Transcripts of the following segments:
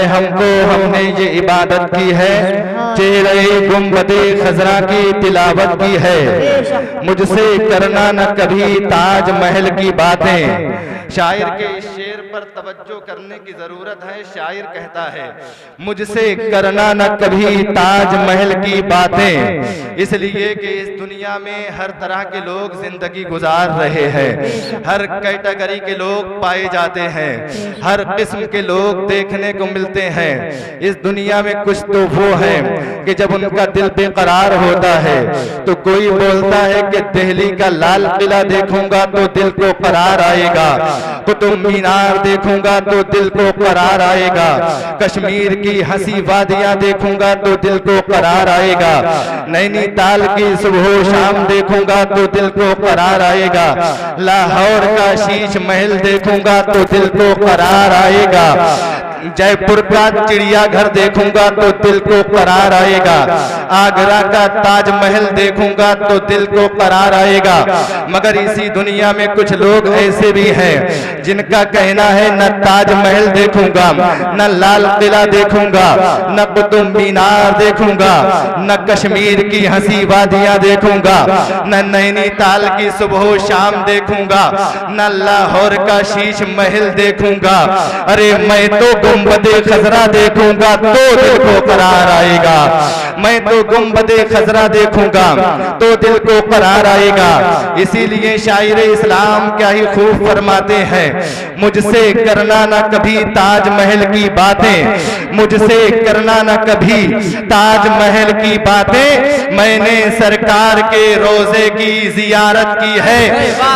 हमको, हमने ये इबादत की है, चेहरे गुंबदे खजरा की तिलावत की है, मुझसे करना न कभी ताजमहल की बातें। शायर के इस शेर पर तवज्जो करने की जरूरत है। शायर कहता है मुझसे करना न कभी ताजमहल की बातें, इसलिए कि इस दुनिया में हर तरह के लोग जिंदगी गुजार रहे हैं, हर कैटेगरी के लोग पाए जाते हैं, हर किस्म के लोग देखने को मिलते हैं। इस दुनिया में कुछ तो वो है कि जब उनका दिल बेकरार होता है तो कोई बोलता है कि दिल्ली का लाल किला देखूंगा तो दिल को करार आएगा, कुतुब मीनार देखूंगा तो दिल को करार आएगा, कश्मीर की हंसी वादियां देखूंगा तो दिल को करार आएगा, नैनीताल की सुबह शाम देखूंगा तो दिल को करार आएगा, लाहौर का शीश महल देखूंगा तो दिल को करार आएगा, जयपुर का चिड़ियाघर देखूंगा तो दिल को करार आएगा, आगरा का ताजमहल देखूंगा तो दिल को करार आएगा। मगर इसी दुनिया में कुछ लोग ऐसे भी हैं जिनका कहना है न ताजमहल देखूंगा, न लाल किला देखूंगा, न कुतुब मीनार देखूंगा, न कश्मीर की हंसी वादियां देखूंगा, न नैनीताल की सुबह शाम देखूंगा, न लाहौर का शीश महल देखूंगा। अरे मैं तो गुंबदे खजरा देखूंगा तो दिल को करार आएगा, मैं तो गुंबदे खजरा देखूंगा तो दिल को करार आएगा। इसीलिए शायर इस्लाम क्या ही खूब फरमाते हैं, मुझसे करना ना कभी ताजमहल की बातें, मुझसे करना ना कभी ताजमहल की बातें, मैंने सरकार के रोजे की जियारत की है,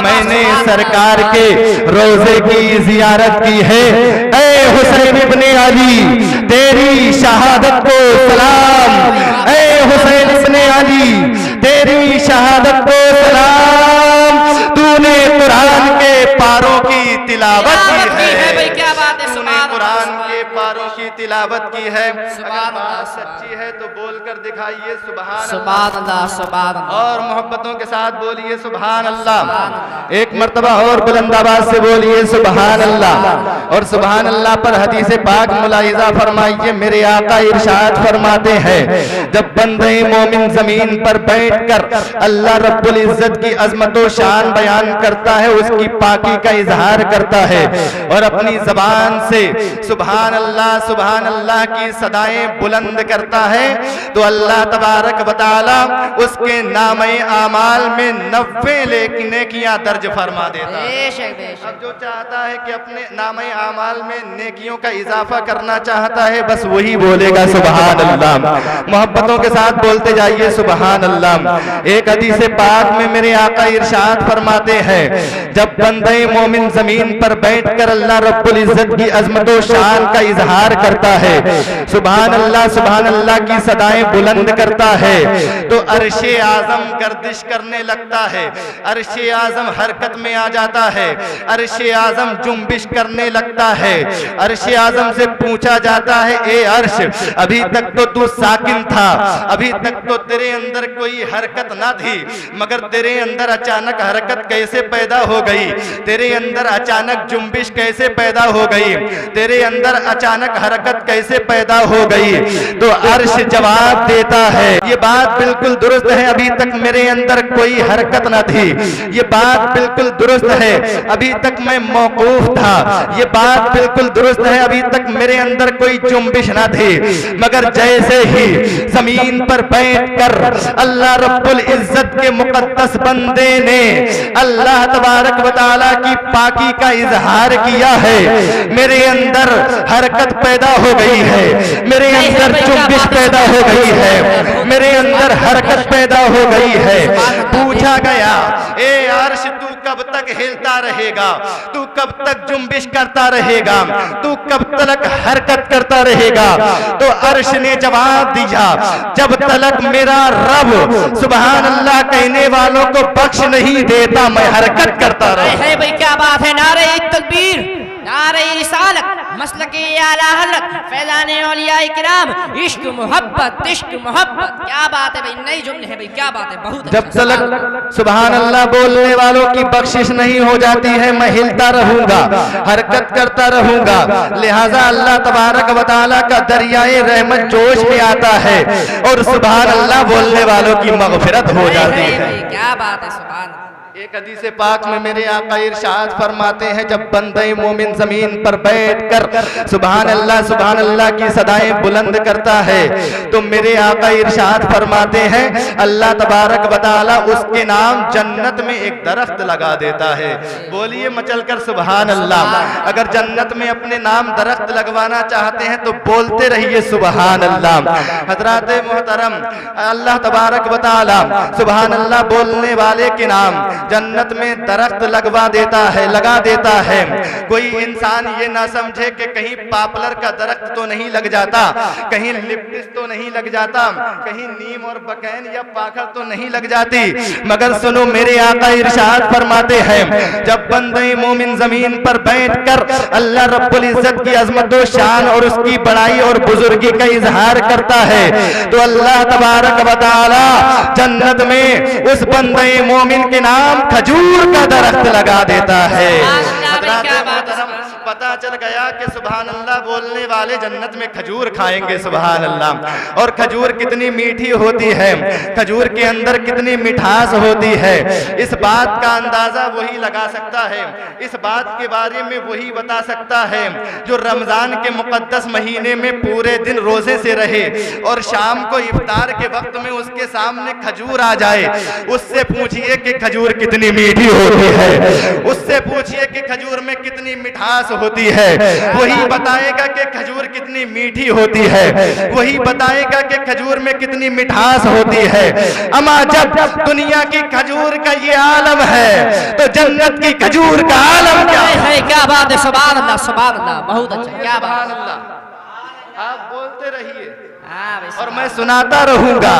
मैंने सरकार के रोजे की जियारत की है। ऐ हुसैन इब्ने अली तेरी शहादत को सलाम, ऐ हुसैन इब्ने अली तेरी शहादत को सलाम, तूने कुरान के पारों की तिलावत की है, भाई क्या बात है, तूने कुरान के पारों की तिलावत की है। अगर बात सच्ची है तो बोलकर दिखाइए सुभान अल्लाह, सुभान अल्लाह, और मोहब्बतों के साथ बोलिए सुभान अल्लाह। एक मर्तबा और बुलंद आवाज से बोलिए सुभान अल्लाह। और सुभान अल्लाह पर हदीस पाक मुलाहिजा फरमाइए, मेरे आका इरशाद फरमाते हैं, जब बंदे मोमिन जमीन पर बैठकर अल्लाह रब्बुल इज्जत की अजमत व शान बयान करता है, उसकी पाकी का इजहार करता है और अपनी जबान से सुभान अल्लाह की सदाएं बुलंद करता है, तो अल्लाह तबारक व तआला उसके नामे आमाल में 90 नेकियां दर्ज फरमा देता है। अब जो चाहता है कि अपने नामे आमाल में नेकियों का इजाफा करना चाहता है, बस वही बोलेगा सुभान अल्लाह। मोहब्बतों के साथ बोलते जाइए सुभान अल्लाह। एक हदीस पाक में मेरे आका इरशाद फरमाते हैं, जब बंदे मोमिन जमीन पर बैठकर अल्लाह रब्बुल इज्जत की अजमत व शान का इजहार करता है, सुभान अल्लाह की सदाएं बुलंद करता है, तो अर्शे आजम गर्दिश करने लगता है, अर्शे आजम हरकत में आ जाता है, अर्शे आजम जुम्बिश करने लगता है। अर्शे आजम से पूछा जाता है, ए अर्श, अभी तक तो तू साकिन था, अभी तक तो तेरे अंदर कोई हरकत ना थी, मगर तेरे अंदर अचानक हरकत कैसे पैदा हो गई, तेरे अंदर अचानक जुम्बिश कैसे पैदा हो गई, तेरे अंदर अचानक हरकत कैसे पैदा हो गई। तो अर्श जवाब देता है, ये बात बिल्कुल दुरुस्त है, अभी तक मेरे अंदर कोई हरकत न थी, ये बात बिल्कुल दुरुस्त है, अभी तक मैं मौकूफ था, ये बात बिल्कुल दुरुस्त है, अभी तक मेरे अंदर कोई जुम्बिश न थी, मगर जैसे ही जमीन पर बैठकर अल्लाह रब्बुल इज्जत के मुकद्दस बंदे ने अल्लाह तबारक व तआला की पाकी का इजहार किया है, मेरे अंदर हरकत पैदा हो गई है, मेरे अंदर जुम्बिश पैदा हो गई है, मेरे अंदर हरकत पैदा हो गई है। पूछा गया, ए अर्श तू कब तक हिलता रहेगा, तू कब तक जुम्बिश करता रहेगा, तू कब तक हरकत करता रहेगा। तो अर्श ने जवाब दिया, जब तक मेरा रब सुभान अल्लाह कहने वालों को बख्श नहीं देता, मैं हरकत करता रहूं। भाई क्या बात है, नारे तकबीर, नारे रिसालत, मसलके आला हज़रत, फैज़ाने औलिया इकराम, इश्क मोहब्बत, क्या बात है भाई, नई जुम्ले है भाई, क्या बात है, बहुत जब तक सुभान अल्लाह बोलने वालों की बख्शिश नहीं हो जाती है, मैं हिलता रहूंगा, हरकत करता रहूंगा। लिहाजा अल्लाह तबारक व तआला का दरियाए रहमत जोश में आता है और सुभान अल्लाह बोलने वालों की मग़फ़िरत हो जाती है। क्या बात है, सुभान। एक हदीस पाक में मेरे आका इरशाद फरमाते हैं, जब बंदे मोमिन जमीन पर बैठकर सुभान अल्लाह की सदाएं बुलंद करता है तो मेरे आका इरशाद फरमाते हैं अल्लाह तबारक व तआला उसके नाम जन्नत में एक दरख्त लगा देता है। बोलिए मचलकर सुभान अल्लाह। अगर जन्नत में अपने नाम दरख्त लगवाना चाहते हैं तो बोलते रहिए सुभान अल्लाह। हजरात मोहतरम, अल्लाह तबारक व तआला सुभान अल्लाह बोलने वाले के नाम जन्नत में दरख्त लगा देता है। कोई इंसान ये ना समझे कि कहीं पापलर का दरख्त तो नहीं लग जाता, कहीं लिप्टिस तो नहीं लग जाता, कहीं नीम और बकैन या पाखर तो नहीं लग जाती। मगर सुनो, मेरे आका इरशाद फरमाते हैं, जब बंदे मोमिन जमीन पर बैठकर अल्लाह रब्बुल इज्जत की अजमत व शान और उसकी बड़ाई और बुजुर्गी का इजहार करता है तो अल्लाह तबारक व तआला जन्नत में उस बंदे मोमिन के नाम खजूर का दरख्त लगा देता है। पता चल गया कि सुभान अल्लाह बोलने वाले जन्नत में खजूर खाएंगे। सुभान अल्लाह। और खजूर कितनी मीठी होती है, खजूर के अंदर कितनी मिठास होती है, इस बात का अंदाजा वही लगा सकता है, इस बात के बारे में वही बता सकता है जो रमजान के मुकद्दस महीने में पूरे दिन रोजे से रहे और शाम को इफ्तार के वक्त में उसके सामने खजूर आ जाए। उससे पूछिए कि खजूर कितनी मीठी होती है, उससे पूछिए कि खजूर में कितनी मिठास होती है, वही बताएगा कि खजूर कितनी मीठी होती है, वही बताएगा कि खजूर में कितनी मिठास होती है। अमा जब दुनिया की खजूर का ये आलम है तो जन्नत की खजूर का आलम क्या है? क्या बात है, सुभान अल्लाह, सुभान अल्लाह, बहुत अच्छा, क्या बात है। आप बोलते रहिए और मैं सुनाता रहूंगा।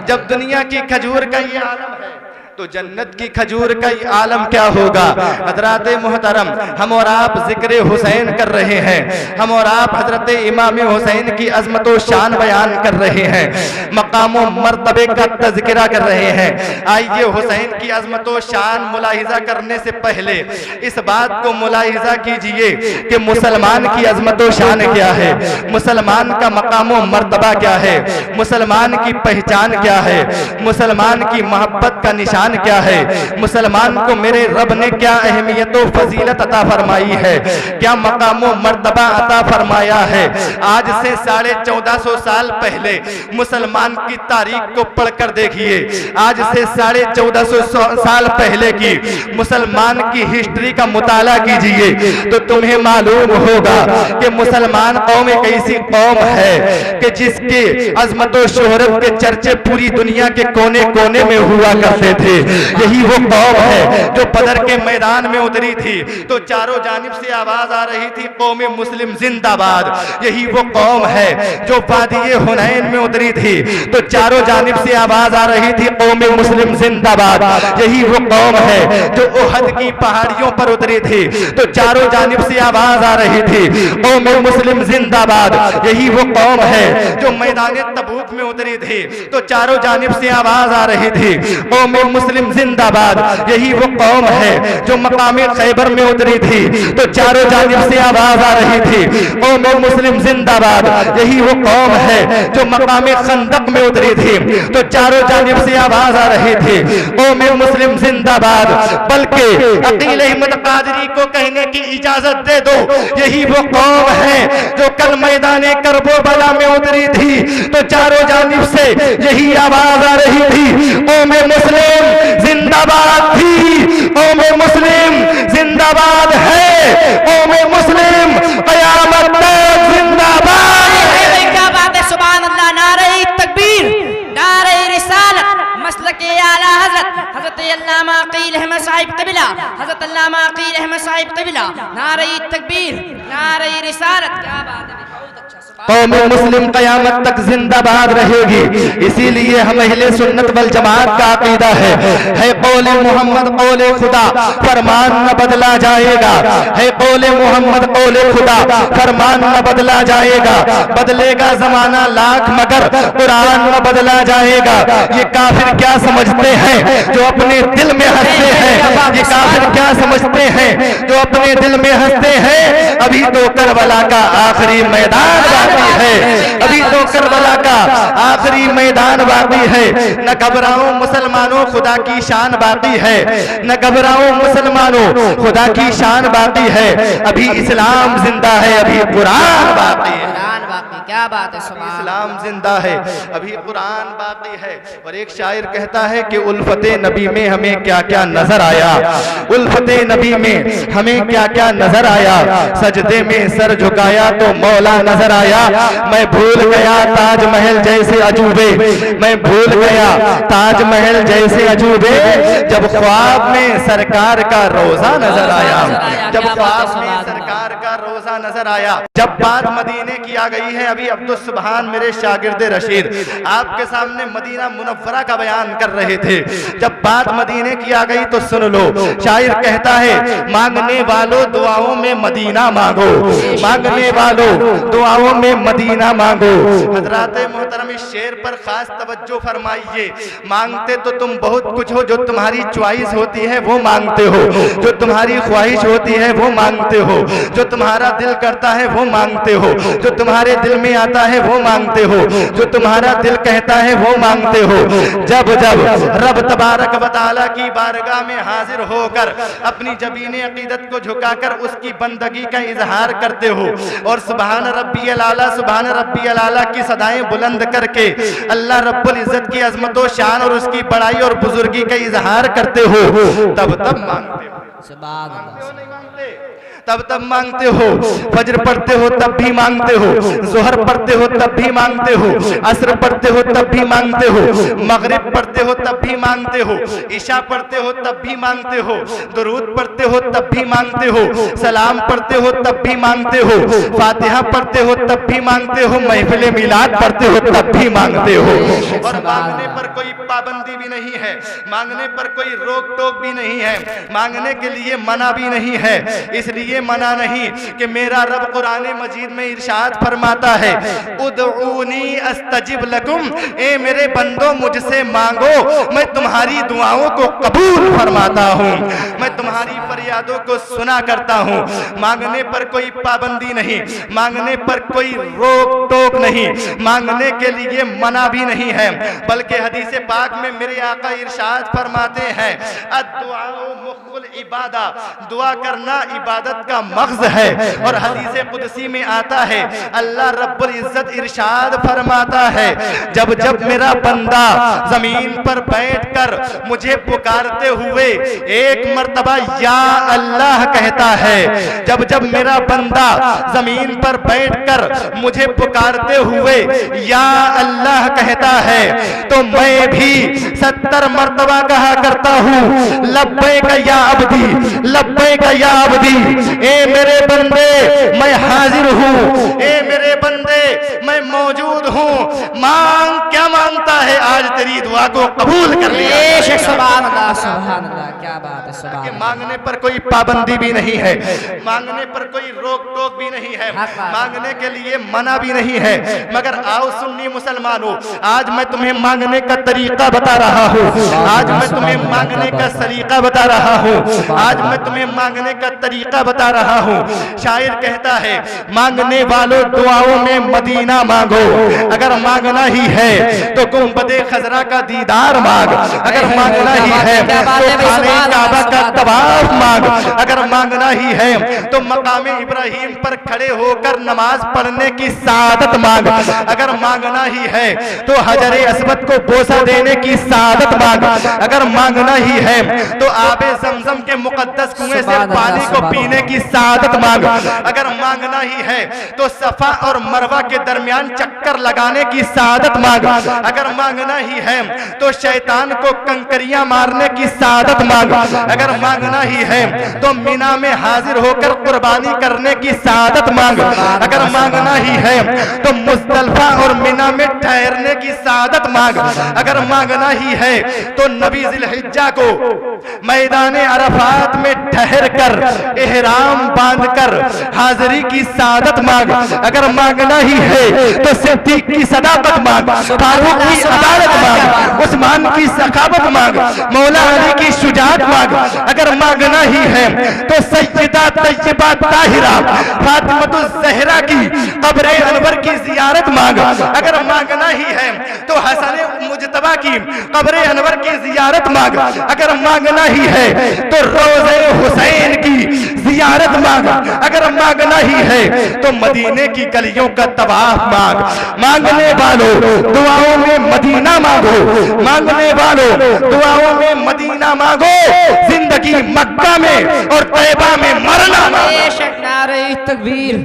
जब दुनिया की खजूर का ये आलम है तो जन्नत की खजूर का ये आलम क्या होगा। हजरात मोहतरम, हम और आप जिक्र हुसैन कर रहे हैं, हम और आप हजरत इमाम हुसैन की अजमत व शान बयान कर रहे हैं, मकाम व मर्तबे का तज़किरा कर रहे हैं। आइए हुसैन की अजमत व शान मुलाहिजा करने से पहले इस बात को मुलाहिजा कीजिए कि मुसलमान की अजमत व शान क्या है, मुसलमान का मकाम व मर्तबा क्या है, मुसलमान की पहचान क्या है, मुसलमान की मोहब्बत का निशान क्या है, मुसलमान को मेरे रब ने क्या अहमियत और फजीलत अता फरमाई है, क्या मकाम व मर्तबा अता फरमाया है। आज से 1450 साल पहले मुसलमान की तारीख को पढ़कर देखिए, आज से 1450 साल पहले की मुसलमान की हिस्ट्री का मुताला कीजिए तो तुम्हें मालूम होगा कि मुसलमान कौम एक ऐसी कौम है कि जिसके अजमत और शोहरत के चर्चे पूरी दुनिया के कोने कोने में हुआ करते थे। यही वो कौम है जो बदर के मैदान में उतरी थी तो चारों जानिब से आवाज आ रही थी, कौम मुस्लिम जिंदाबाद। यही वो कौम है जो वादी हुनैन में उतरी थी तो चारों जानिब से आवाज आ रही थी, कौम मुस्लिम जिंदाबाद। यही वो कौम है जो उहद की पहाड़ियों पर उतरी थी तो चारों जानिब से आवाज आ रही थी, कौम मुस्लिम जिंदाबाद। यही वो कौम है जो मैदान तबूक में उतरी थी तो चारों जानिब से आवाज आ रही थी, कौम मुस्लिम जिंदाबाद। यही वो कौम है जो मकामे खैबर में उतरी थी तो चारों जानिब से आवाज आ रही थी, कौम मुस्लिम जिंदाबाद। यही वो कौम है जो मकामे खंदक में उतरी थी तो चारों जानिब से आवाज आ रही थी, कौम मुस्लिम जिंदाबाद। बल्कि अकील अहमद कादरी को कहने की इजाजत दे दो, यही वो कौम है जो कल मैदाने करबला में उतरी थी तो चारों जानिब से यही आवाज आ रही थी, कौम मुस्लिम जिंदाबाद थी, कौम मुस्लिम जिंदाबाद है, कौम मुस्लिम क़यामत तक जिंदाबाद। क्या बात है, सुभान अल्लाह। नारे तकबीर, नारे रिसालत, मसलके आला हज़रत, हज़रत अल्लामा अक़ील अहमद साहिब क़िबला, हज़रत अल्लामा अक़ील अहमद साहिब क़िबला। नारे तकबीर, नारे रिसालत, क्या बात है, बहुत अच्छा। कौम मुस्लिम क़यामत तक जिंदाबाद रहेगी। इसीलिए हम अहले सुन्नत वल जमात का अकीदा है कौले मोहम्मद कौले खुदा, फरमान न बदला जाएगा। है कौले मोहम्मद कौले खुदा, फरमान न बदला जाएगा। बदलेगा जमाना लाख मगर कुरान न बदला जाएगा। ये काफिर क्या समझते हैं जो अपने दिल में हंसते हैं? ये काफिर क्या समझते हैं जो अपने दिल में हंसते हैं? अभी तो करबला का आखिरी मैदान बाकी है, अभी तो करबला का आखिरी मैदान बाकी है। न घबराओ मुसलमानों, खुदा की शान बाकी है। न घबराओ मुसलमानों, खुदा की शान बाकी है। अभी इस्लाम जिंदा है, अभी कुरान बाकी है। क्या बात है, सुभान इस्लाम जिंदा है, अभी कुरान बाकी है। और एक शायर कहता है कि उल्फते नबी में हमें क्या क्या नजर आया, उल्फते नबी में हमें क्या क्या नजर आया। सजदे में सर झुकाया तो मौला नजर आया। मैं भूल गया ताजमहल जैसे अजूबे, मैं भूल गया ताजमहल जैसे अजूबे, जब ख्वाब में सरकार का रोजा नजर आया, जब ख्वाब में सरकार का रोजा नजर आया। जब बात मदीने की आ गई है, अभी अब्दुल सुभान मेरे शागिर्द रशीद आपके सामने मदीना मुनव्वरा का बयान कर रहे थे। जब बात मदीने की आ गई तो सुन लो, शायर कहता है मांगने वालों दुआओं में मदीना मांगो, मांगने वालों दुआओं में मदीना मांगो। हजरात मोहतरम इस शेर पर खास तवज्जो फरमाइए। मांगते तो तुम बहुत कुछ हो, जो तुम्हारी च्वाइस होती है वो मांगते हो, जो तुम्हारी ख्वाहिश होती है वो मांगते हो, जो तुम्हारा दिल करता है वो मांगते हो, जो तुम्हारे दिल में आता है वो मांगते हो, जो तुम्हारा दिल कहता है वो मांगते हो। जब जब रब तबारक व तआला की बारगाह में हाजिर होकर अपनी जबीन अकीदत को झुकाकर उसकी बंदगी का इजहार करते हो और सुभान रब्बियल आला, सुभान रब्बियल आला की सदाएं बुलंद करके अल्लाह रब्बुल इज्जत की अजमत व शान और उसकी बड़ाई और बुजुर्गी का इजहार करते हो, तब तब मांगते हो। मांगते हो नहीं मांगते? तब तब मांगते हो। फजर पढ़ते हो तब भी मांगते हो, जोहर पढ़ते हो तब भी मांगते हो, असर पढ़ते हो तब भी मांगते हो, मगरिब पढ़ते हो तब भी मांगते हो, ईशा पढ़ते हो तब भी मांगते हो, दुरूद पढ़ते हो तब भी मांगते हो, सलाम पढ़ते हो तब भी मांगते हो, फातिहा पढ़ते हो तब भी मांगते हो, महफिल मिलाद पढ़ते हो तब भी मांगते हो। और मांगने पर कोई पाबंदी भी नहीं है, मांगने पर कोई रोक टोक भी नहीं है, मांगने के लिए मना भी नहीं है। इसलिए मना नहीं कि मेरा रब कुरान मजीद में इरशाद फरमाता है उदऊनी अस्तजिब लकुम, ए मेरे बंदो मुझसे मांगो मैं तुम्हारी दुआओं को कबूल फरमाता हूँ, मैं तुम्हारी फरियादों को सुना करता हूँ। मांगने पर कोई पाबंदी नहीं, मांगने पर कोई रोक टोक नहीं, मांगने के लिए मना भी नहीं है। बल्कि हदीस पाक में मेरे आका इरशाद फरमाते हैं अद्दुआ मुख्कुल इबादा, दुआ करना इबादत का मग़ज़ है। और हदीस कुदसी में आता है अल्लाह रब्बुल इज्जत इरशाद फरमाता है जब जब मेरा बंदा जमीन पर बैठकर मुझे पुकारते हुए एक मर्तबा या अल्लाह कहता है, जब जब मेरा बंदा जमीन पर बैठकर मुझे पुकारते हुए या अल्लाह कहता है तो मैं भी 70 मर्तबा कहा करता हूँ लब्बैक या अब्दी, लब्बैक या अब्दी, ए मेरे बंदे मैं हाजिर हूँ, ए मेरे बंदे मैं मौजूद हूँ। मांग, क्या मांगता है? आज तेरी दुआ को कबूल कर लिया। सुभान अल्लाह, सुभान अल्लाह, क्या बात है, सुभान अल्लाह। मांगने पर कोई पाबंदी भी नहीं है, मांगने पर कोई रोक टोक भी नहीं है, मांगने के लिए मना भी नहीं है। मगर आओ सुन्नी मुसलमानों, आज मैं तुम्हें मांगने का तरीका बता रहा हूँ, आज मैं तुम्हें मांगने का सलीका बता रहा हूँ, आज मैं तुम्हें मांगने का तरीका बता रहा हूँ। शायर कहता है मांगने वालों दुआओं में मदीना मांगो, अगर मांगना ही है तो गुंबदे खजरा का दीदार मांग, अगर मांगना ही है तो खाने काबा का तवाफ मांग, अगर मांगना ही है तो मकाम इब्राहिम पर खड़े होकर नमाज पढ़ने की सादत मांग, अगर मांगना ही है तो हजरे अस्वद को बोसा देने की सादत मांग, अगर मांगना ही है तो आबे ज़मज़म के मुकद्दस कुएं से पानी को पीने की सादत मांग, अगर मांगना ही है तो सफा और मरवा के दरमियान चक्कर लगाने की सादत मांग, अगर मांगना ही है तो शैतान को कंकरियां मारने की सादत मांग, अगर मांगना ही है तो मिना में हाजिर होकर कुर्बानी करने की सआदत मांग। अगर मांगना ही है तो मुज़दलिफा और मिना में ठहरने की सआदत मांग। अगर मांगना ही है तो नबी ज़िलहिज्जा को मैदान अरफात में ठहर कर इहराम बांधकर हाजिरी की सआदत मांग। अगर मांगना ही है तो सिद्दीक की सदाकत मांग, फारूक की अदालत मांग, उस्मान की सखावत मांग, मौला अली की शुजाअत मांग। अगर मांगना ही है तो सैयदा तैयबा ताहिरा फातिमतुज़ ज़हरा की कब्र अनवर की ज़ियारत मांग। अगर मांगना ही है तो हसन मुज्तबा की कब्र अनवर की ज़ियारत मांग। अगर मांगना ही है तो रोज़े हुसैन की ज़ियारत मांग। अगर मांगना ही है तो मदीने की गलियों का तवाफ मांग। मांगने वालों दुआओं में मदीना मांगो, मांगने वालों दुआओं में मदीना मांगो, जिंदगी मक्का में और तैयबा में मरना मांगो। बेशक नारे तकबीर,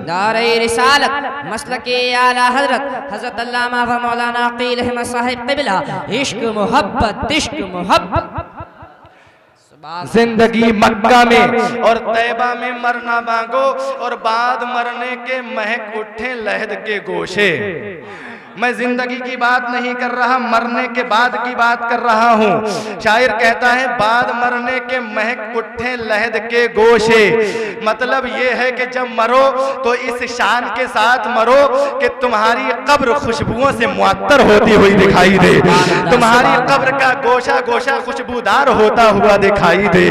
नारे रिसालत, मसलके आला हजरत हजरत अल्लामा व मौलाना अकील अहमद साहिब क़िबला, इश्क मोहब्बत इश्क मोहब्बत। जिंदगी मक्का में और तैयबा में मरना मांगो और बाद मरने के महक उठे लहद के गोशे। मैं जिंदगी की बात नहीं कर रहा, मरने के बाद की बात कर रहा हूँ। शायर कहता है बाद मरने के महक उठे लहद के गोशे। मतलब ये है कि जब मरो तो इस शान के साथ मरो कि तुम्हारी कब्र खुशबुओं से मुअत्तर होती हुई दिखाई दे, तुम्हारी कब्र का गोशा गोशा खुशबूदार होता हुआ दिखाई दे।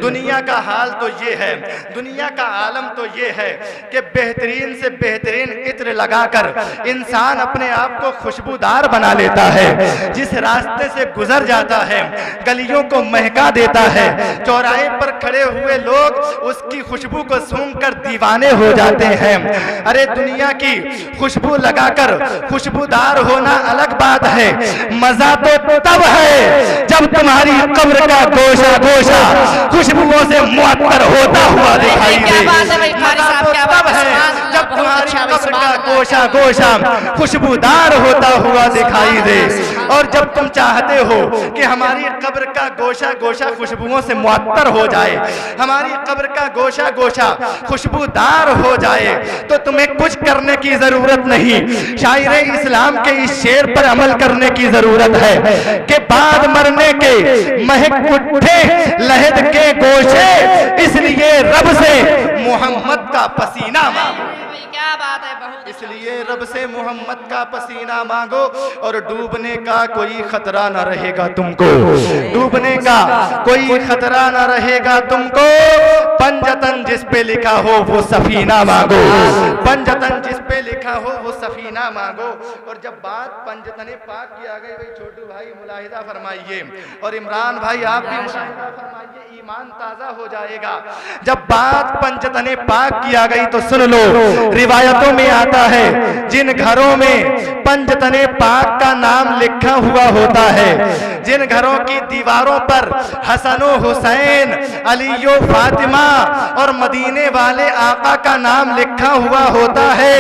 दुनिया का हाल तो ये है, दुनिया का आलम तो ये है कि बेहतरीन से बेहतरीन इत्र लगाकर इंसान अपने आप को खुशबूदार बना लेता है। जिस रास्ते से गुजर जाता है गलियों को महका देता है। चौराहे पर खड़े हुए लोग उसकी खुशबू को सूंघकर दीवाने हो जाते हैं। अरे दुनिया की खुशबू लगाकर खुशबूदार होना अलग बात है, मजा तो तब है जब तुम्हारी कब्र का गोशा गोशा खुशबुओं से मुअत्तर होता हुआ दिखाई दे। मजा तो तब है जब तुम्हारी कब्र का गोशा गोशा खुशबूदार होता हुआ दिखाई दे। और जब तुम चाहते हो कि हमारी कब्र का गोशा गोशा खुशबुओं से मुअत्तर हो जाए, हमारी कब्र का गोशा गोशा खुशबूदार हो जाए, तो तुम्हें कुछ करने की जरूरत नहीं, शायरे इस्लाम के इस शेर पर अमल करने की जरूरत है कि बाद मरने के महक उठे लहद के गोशे, इसलिए रब से मोहम्मद का पसीना मांगो। क्या बात है, बहुत इसलिए रब से मोहम्मद का पसीना मांगो और डूबने का कोई खतरा न रहेगा तुमको, डूबने का कोई खतरा न रहेगा तुमको। पंजतन जिस पे लिखा हो वो सफीना मांगो, पंजतन जिस पे लिखा हो वो सफीना मांगो। और जब बात पंजतने पाक की आ गई, भाई छोटू भाई मुलाहिजा फरमाइए और इमरान भाई आप भी मुलाहिजा फरमाइए, ईमान ताजा हो जाएगा। जब बात पंजतने पाक की आ गई तो सुन लो, रिवायतों में आता है जिन घरों में पंजतने पाक का नाम लिखा हुआ होता है, जिन घरों की दीवारों पर हसनो हुसैन, अलीयो फातिमा और मदीने वाले आका का नाम लिखा हुआ होता है,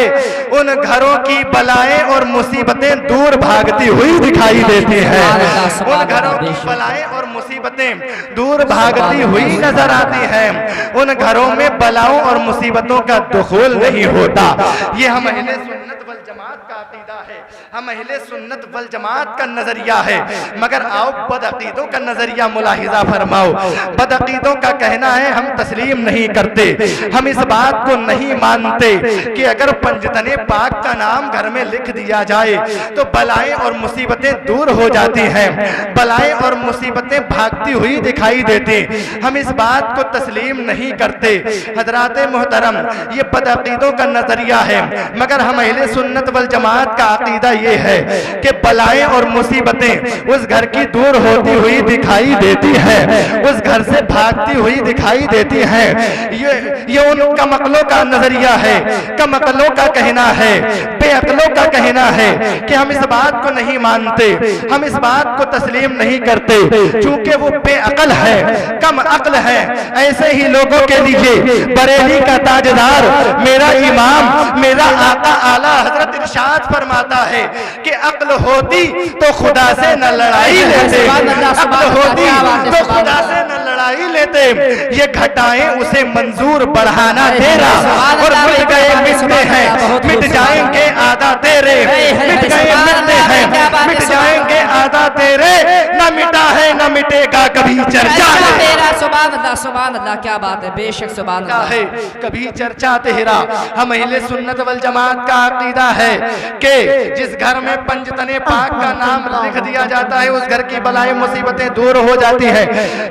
उन घरों की बलाएं और मुसीबतें दूर भागती हुई दिखाई देती हैं। उन घरों की बलाएं और मुसीबतें दूर भागती हुई नजर आती हैं। उन घरों में बलाओं और मुसीबतों का दुखूल नहीं होता। ये हम अहले सुन्नत वल जमात का अकीदा है, हम अहले सुन्नत वल जमात का नजरिया है। मगर आओ बदअकीदों का नजरिया मुलाहिजा फरमाओ। बदअकीदों का कहना है हम तस्लीम नहीं करते, हम इस बात को नहीं मानते कि अगर पंजतने पाक का नाम घर में लिख दिया जाए तो बलाएं और मुसीबतें दूर हो जाती हैं, बलाएं और मुसीबतें भागती हुई दिखाई देती। हम इस बात को तस्लीम नहीं करते हजरात मोहतरम, ये बदअकीदों का नजरिया है। मगर हम अहले सुन्नत वल जमात का अकीदा ये है कि बलाएं और मुसीबतें उस घर की दूर होती हुई दिखाई देती है, उस घर से भागती हुई दिखाई देती है। ये उन कमअक्लों का नजरिया है, कमअक्लों का कहना है, बेअक्लों का कहना है कि हम इस बात को नहीं मानते, हम इस बात को तस्लीम नहीं करते चूंकि वो बेअक्ल है, कम अक्ल है। ऐसे ही लोगों के लिए बरेली का ताजदार मेरा इमाम मेरा आका आला हजरत इरशाद फरमाता है कि अक्ल होती तो खुदा से न लड़ाई लेते, अक्ल होती तो खुदा से न लड़ाई बढ़ा ही लेते, ये घटाएं उसे मंजूर बढ़ाना तेरा। और मिट गए मिटते हैं, मिट जाएंगे आधा तेरे, मिट गए मिटते हैं, मिट जाएंगे आधा तेरे, न मिटा है न मिटेगा कभी चर्चा तेरा। सुभान अल्लाह, सुभान अल्लाह, क्या बात है, बेशक सुभान अल्लाह है कभी चर्चा तेरा। हम अहले सुन्नत वल जमात का अकीदा है कि जिस घर में पंजतने पाक का नाम लिख दिया जाता है, उस घर की बलाएं मुसीबतें दूर हो जाती है।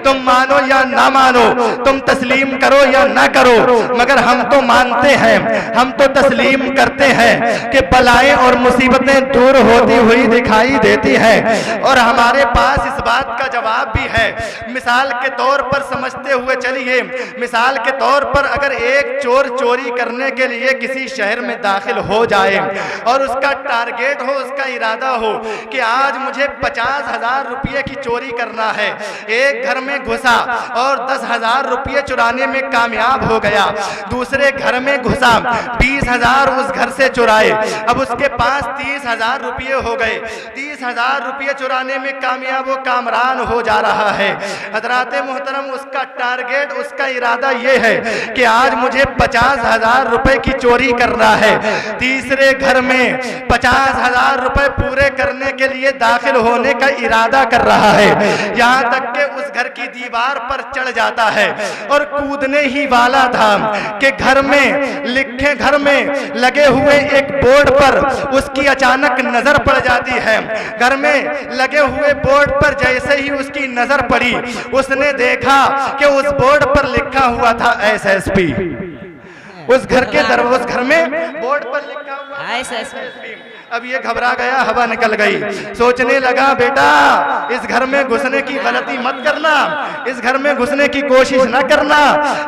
तुम मानो या ना मानो, तुम तस्लीम करो या ना करो, मगर हम तो मानते हैं, हम तो तस्लीम करते हैं कि बलाएं और मुसीबतें दूर होती हुई दिखाई देती है। और हमारे पास इस बात का जवाब भी है। मिसाल के तौर पर समझते हुए चलिए, मिसाल के तौर पर अगर एक चोर चोरी करने के लिए किसी शहर में दाखिल हो जाए और उसका टारगेट हो, उसका इरादा हो कि आज मुझे 50,000 रुपये की चोरी करना है, एक घर में घुसा और 10,000 रुपये चुराने में कामयाब हो गया, दूसरे घर में घुसा 20,000 उस घर से चुराए, अब उसके पास 30,000 रुपये हो गए, 30,000 रुपये चुराने में कामयाब वो कामरान हो जा रहा है। हजरात मोहतरम, उसका टारगेट, उसका इरादा ये है कि आज मुझे 50,000 रुपए की चोरी करना है। तीसरे घर में 50,000 रुपए पूरे करने के लिए दाखिल होने का इरादा कर रहा है। यहाँ तक कि उस घर की दीवार पर चढ़ जाता है और कूदने ही वाला था कि घर में लिखे, घर में लगे हुए एक बोर्ड पर उसकी अचानक नजर पड़ जाती है। घर में लगे हुए बोर्ड पर जैसे ही उसकी नजर पड़ी, उसने देखा कि उस बोर्ड पर लिखा हुआ था एसएसपी। उस घर के उस घर में बोर्ड पर लिखा हुआ एसएसपी। अब ये घबरा गया, हवा निकल गई, सोचने लगा बेटा इस घर में घुसने की गलती मत करना, इस घर में घुसने की कोशिश न करना।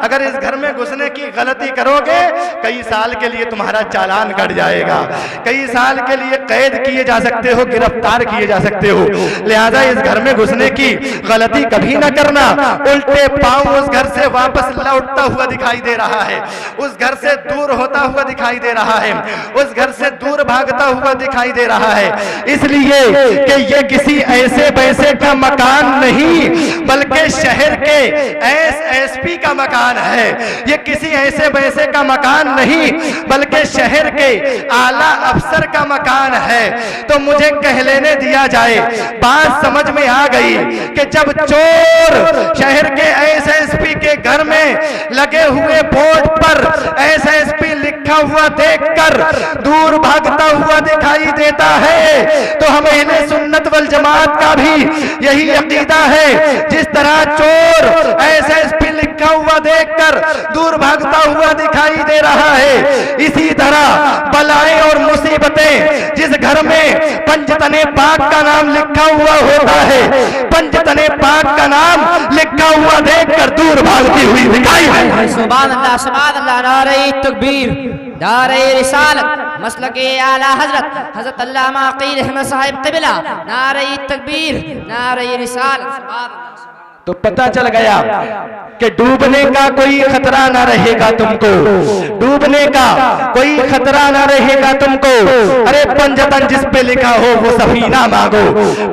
अगर इस घर में घुसने की गलती करोगे कई साल के लिए तुम्हारा चालान कट जाएगा, कई साल के लिए कैद किए जा सकते हो, गिरफ्तार किए जा सकते हो। लिहाजा इस घर में घुसने की गलती कभी न करना। उल्टे पांव उस घर से वापस लौटता हुआ दिखाई दे रहा है, उस घर से दूर होता हुआ दिखाई दे रहा है, उस घर से दूर भागता हुआ दिखाई दे रहा है, इसलिए कि ये किसी ऐसे वैसे का मकान नहीं बल्कि शहर के एसएसपी का मकान है। ये किसी ऐसे वैसे का मकान नहीं बल्कि शहर के आला अफसर का मकान है। तो मुझे कह लेने दिया जाए, बात समझ में आ गई कि जब चोर शहर के एसएसपी के घर में लगे हुए बोर्ड पर एसएसपी लिखा हुआ देखकर दूर भागता हुआ दिखाई देता है, तो हम अहले सुन्नत वल जमात का भी यही अकीदा है। जिस तरह चोर एसएसपी लिखा हुआ देखकर दूर भागता हुआ दिखाई दे रहा है, इसी तरह बलाएं और मुसीबतें जिस घर में पंजतने पाक का नाम लिखा हुआ होता है, पंजतने पाक का नाम लिखा हुआ देखकर दूर भागती हुई दिखाई है। सुभान अल्लाह, सुभान अल्लाह, नारे तकबीर, नारे रिसालत, मसलके आला हजरत हजरत अल्लामा अकील अहमद साहिब क़िबला, नारे तकबीर, नारे रिसालत। सुभान अल्लाह। तो पता चल गया कि डूबने का कोई खतरा ना रहेगा तुमको, डूबने का कोई खतरा ना रहेगा तुमको। अरे पंजतन जिस पे लिखा हो वो सफीना मांगो,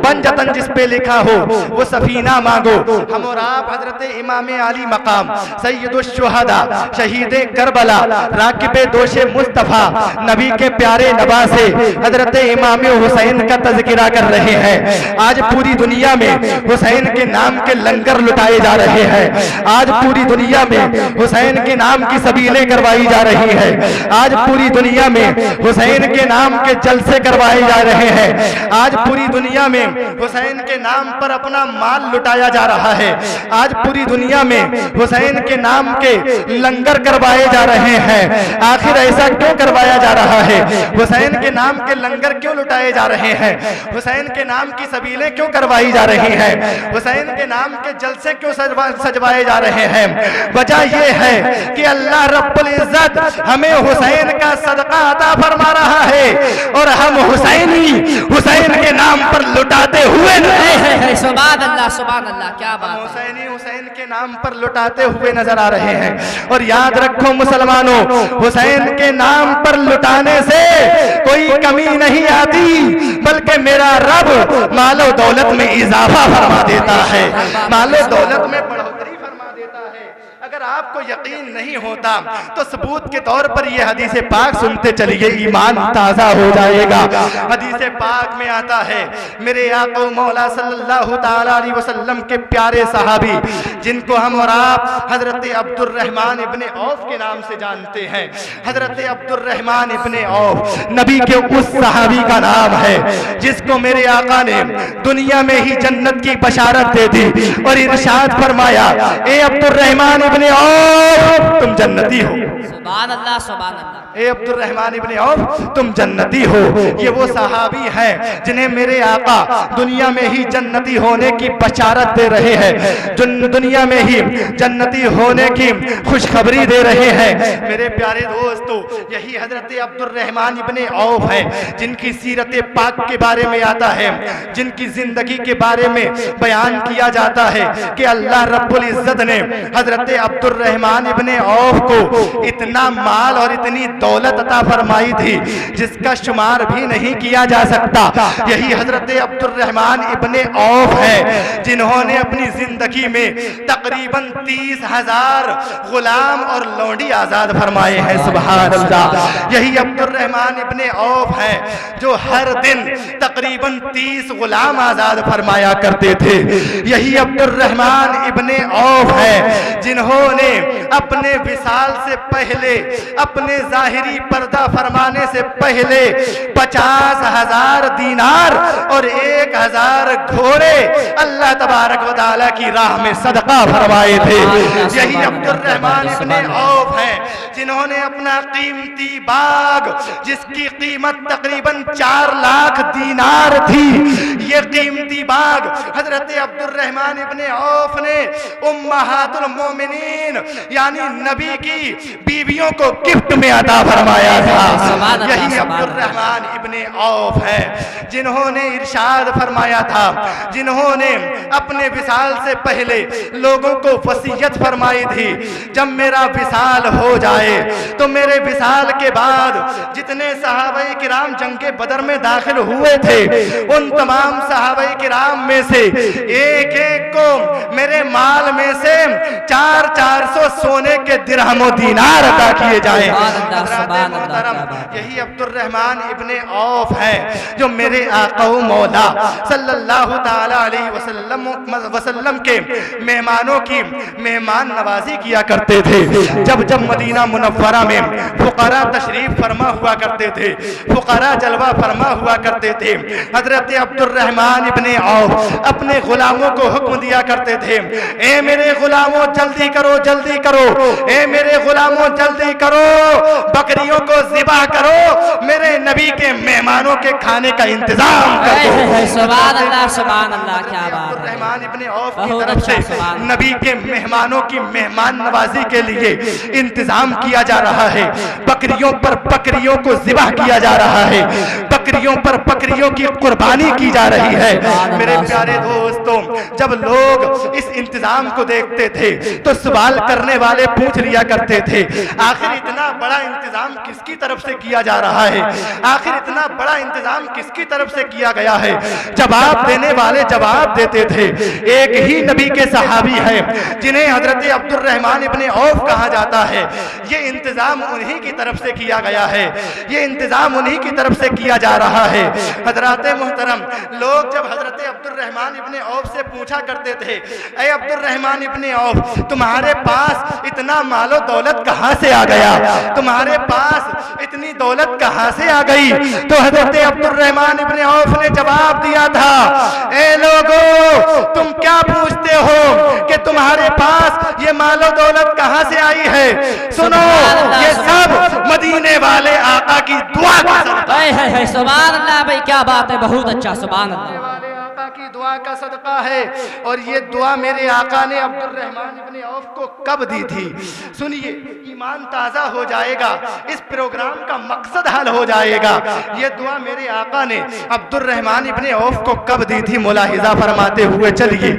पंजतन जिस पे लिखा हो वो सफीना मांगो। हम और आप हजरत इमाम आली मकाम सैयदुश शुहदा शहीद करबला राकिब दोशे मुस्तफ़ा नबी के प्यारे नवासे हजरत इमाम हुसैन का तज़किरा कर रहे हैं। आज पूरी दुनिया में हुसैन के नाम के लंगर लुटाए जा रहे हैं, आज पूरी दुनिया में हुसैन के नाम की सबीलें करवाई जा रही है, आज पूरी दुनिया में हुसैन के नाम के जलसे करवाए जा रहे हैं, आज पूरी दुनिया में हुसैन के नाम पर अपना माल लुटाया जा रहा है, आज पूरी दुनिया में हुसैन के नाम के लंगर करवाए जा रहे हैं। आखिर ऐसा क्यों करवाया जा रहा है? हुसैन के नाम के लंगर क्यों लुटाए जा रहे हैं? हुसैन के नाम की सबीलें क्यों करवाई जा रही हैं? हुसैन के नाम के जलसे क्यों सजवाए जा रहे हैं? वजह यह है कि अल्लाह रब्बुल इज्जत हमें हुसैन का सदका अता फरमा रहा है और हम हुसैन के नाम पर लुटाते हुए सुभान अल्लाह, सुभान अल्लाह, क्या बात है। हुसैन के नाम पर लुटाते हुए नजर आ रहे हैं। और याद रखो मुसलमानों, हुसैन के नाम पर लुटाने से कोई कमी नहीं आती, बल्कि मेरा रब मालो दौलत में इजाफा फरमा देता है, मालो दौलत में बढ़ोतरी यकीन नहीं होता तो सबूत के तौर पर ये हदीस पाक सुनते चलिए, ईमान ताज़ा हो जाएगा। हदीस पाक में आता है, मेरे आका मौला सल्लल्लाहु ताला अलैहि वसल्लम के प्यारे सहाबी जिनको हम और आप हजरत अब्दुर्रहमान इब्ने औफ के नाम से जानते हैं। हजरत अब्दुर्रहमान इब्ने औफ नबी के उस सहाबी का नाम है जिसको मेरे आका ने दुनिया में ही जन्नत की बशारत दे दी और इरशाद फरमाया, ए अब्दुर्रहमान इब्ने औफ तुम जन्नती हो। सुभान अल्लाह, सुभान अल्लाह। ए अब्दुर्रहमान इब्ने औफ तुम जन्नती हो। ये वो सहाबी हैं जिन्हें मेरे आका दुनिया में ही जन्नती होने की बशारत दे रहे हैं, जो दुनिया में ही जन्नती होने की खुशखबरी दे रहे हैं। मेरे प्यारे दोस्तों, यही हजरत अब्दुर्रहमान इब्ने औफ है जिनकी सीरत पाक के बारे में आता है, जिनकी जिंदगी के बारे में बयान किया जाता है कि अल्लाह रब्बुल इज्जत ने हजरत अब्दुर्रहमान इब्ने औफ को इतना माल और इतनी दौलत अता फरमाई थी जिसका शुमार भी नहीं किया जा सकता। यही हजरत अब्दुर्रहमान इब्ने औफ है जिन्होंने अपनी जिंदगी में तकरीबन 30,000 गुलाम और लौंडी आजाद फरमाए हैं। सुभान अल्लाह। यही अब्दुर्रहमान इब्ने औफ है जो हर दिन तकरीबन 30 गुलाम आजाद फरमाया करते थे। यही अब्दुर्रहमान इब्ने औफ है जिन्होंने अपने विसाल से पहले, अपने जाहिरी पर्दा फरमाने से पहले 50,000 दीनार और 1,000 घोड़े अल्लाह तबारक व तआला की राह में सदका फरमाए थे। यही अब्दुर्रहमान इब्ने औफ है जिन्होंने अपना कीमती बाग, जिसकी कीमत तकरीबन 4 लाख दीनार थी, ये कीमती बाग हजरत अब्दुर्रहमान इब्ने औफ ने उम्महातुल मोमिनीन यानी नबी की बीवियों को गिफ्ट में अता फरमाया था। यही अब्दुर्रहमान इब्ने औफ है जिन्होंने इरशाद फरमाया था, जिन्होंने अपने विसाल से पहले लोगों को वसीयत फरमाई थी, जब मेरा विसाल हो जाए तो मेरे विसाल के बाद जितने सहाबाए किराम जंगे बदर में दाखिल हुए थे उन तमाम सहाबाए किराम में से एक एक को मेरे माल में से 400 सोने के दिरहमो दीनार अता किए जाए। यही अब्दुर्रहमान इब्ने औफ है जो मेरे आका मौला सल्लल्लाहु ताला अलैहि वसल्लम के मेहमानों की मेहमान नवाजी किया करते थे। जब जब मदीना मुनव्वरा में फुकरा तशरीफ फरमा हुआ करते थे, फुकरा जलवा फरमा हुआ करते थे, हजरत अब्दुर्रहमान इब्ने औफ अपने गुलामों को हुक्म दिया करते थे, ए मेरे गुलामों जल्दी करो, जल्दी करो, ए मेरे गुलामों जल्दी करो, बकरियों को ज़िबा करो, मेरे नबी के मेहमानों के खाने का इंतजाम करो। सुभान अल्लाह, सुभान अल्लाह, क्या बात है। रहमान इब्ने औफ की तरफ से नबी के मेहमानों की मेहमान नवाजी के लिए इंतजाम किया जा रहा है। बकरियों पर बकरियों को ज़िबा किया जा रहा है, बकरियों पर बकरियों की कुर्बानी की जा रही है। मेरे प्यारे दोस्तों, जब लोग इस इंतजाम को देखते थे तो सवाल करने वाले पूछ लिया करते थे, आखिर इतना बड़ा इंतजाम किसकी तरफ से किया जा रहा है, आखिर इतना बड़ा इंतजाम किसकी तरफ से किया गया है। जवाब देने वाले जवाब देते थे, एक ही नबी के सहाबी हैं जिन्हें हजरत अब्दुर्रहमान इब्ने औफ कहा जाता है, ये इंतजाम उन्हीं की तरफ से किया गया है, ये इंतजाम उन्हीं की तरफ से किया जा रहा है। हजरत मोहतरम, लोग जब हजरत अब्दुर्रहमान इब्ने औफ से पूछा करते थे, ऐ अब्दुर्रहमान इब्ने औफ तुम्हारे पास इतना मालो दौलत कहां से आ गया, तुम्हारे पास इतनी दौलत कहां से आ गई, तो हजरत अब्दुर्रहमान इब्ने औफ ने जवाब दिया था, ए लोगों तुम क्या पूछते हो कि तुम्हारे पास ये मालो दौलत कहां से आई है, सुनो ये सब मदीने वाले आका की दुआ का सदका है। सुभान अल्लाह भाई, क्या बात है, बहुत अच्छा। सुभान अल्लाह, की दुआ का सदका है। और ये दुआ मेरे आका ने अब्दुर्रहमान इब्ने औफ को कब दी थी, सुनिए, ईमान ताज़ा हो जाएगा, इस प्रोग्राम का मकसद हल हो जाएगा। ये दुआ मेरे आका ने अब्दुर्रहमान इब्ने औफ को कब दी थी, मुलाहिजा फरमाते हुए चलिए।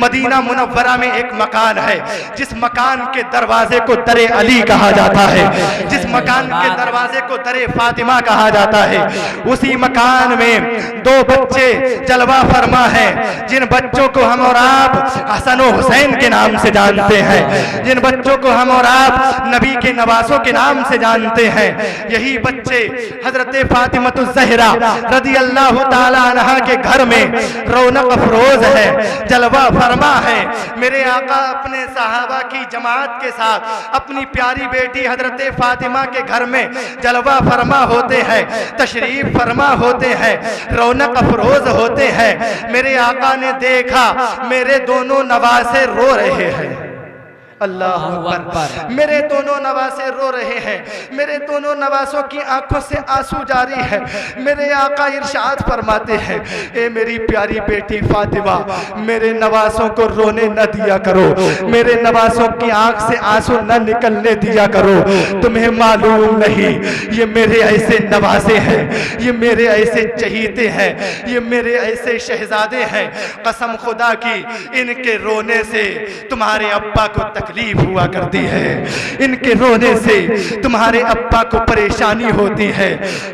मदीना मुनव्वरा में एक मकान है, जिस मकान के दरवाजे को दरे अली कहा जाता है, जिस मकान के दरवाजे को दरे फातिमा कहा जाता है, उसी मकान में दो बच्चे जलवा फरमा फातिमा हैं, जिन बच्चों को हम और आप हसन और हुसैन के नाम से जानते हैं, जिन बच्चों को हम और आप नबी के नवासों के नाम से जानते हैं, यही बच्चे हजरत फातिमतुज़ ज़हरा रज़ी अल्लाह ताला अन्हा के घर में रौनक अफरोज है, जलवा फरमा है। मेरे आका अपने सहाबा की जमात के साथ अपनी प्यारी बेटी हजरत फातिमा के घर में जलवा फरमा होते हैं, तशरीफ फरमा होते हैं, रौनक अफरोज होते हैं। मेरे आका ने देखा मेरे दोनों नवासे रो रहे हैं। अल्लाह अकबर। मेरे दोनों नवासे रो रहे हैं, मेरे दोनों नवासों की आंखों से आंसू जारी है। मेरे आका इरशाद फरमाते हैं, ए मेरी प्यारी बेटी फातिमा, मेरे नवासों को रोने न दिया करो, मेरे नवासों की आंख से आंसू न निकलने दिया करो। तुम्हें मालूम नहीं ये मेरे ऐसे नवासे हैं, ये मेरे ऐसे चहीते हैं, ये मेरे ऐसे शहजादे हैं। कसम खुदा की इनके रोने से तुम्हारे अब्बा को तकलीफ हुआ करती है, इनके रोने से तुम्हारे अब्बा को परेशानी होती है,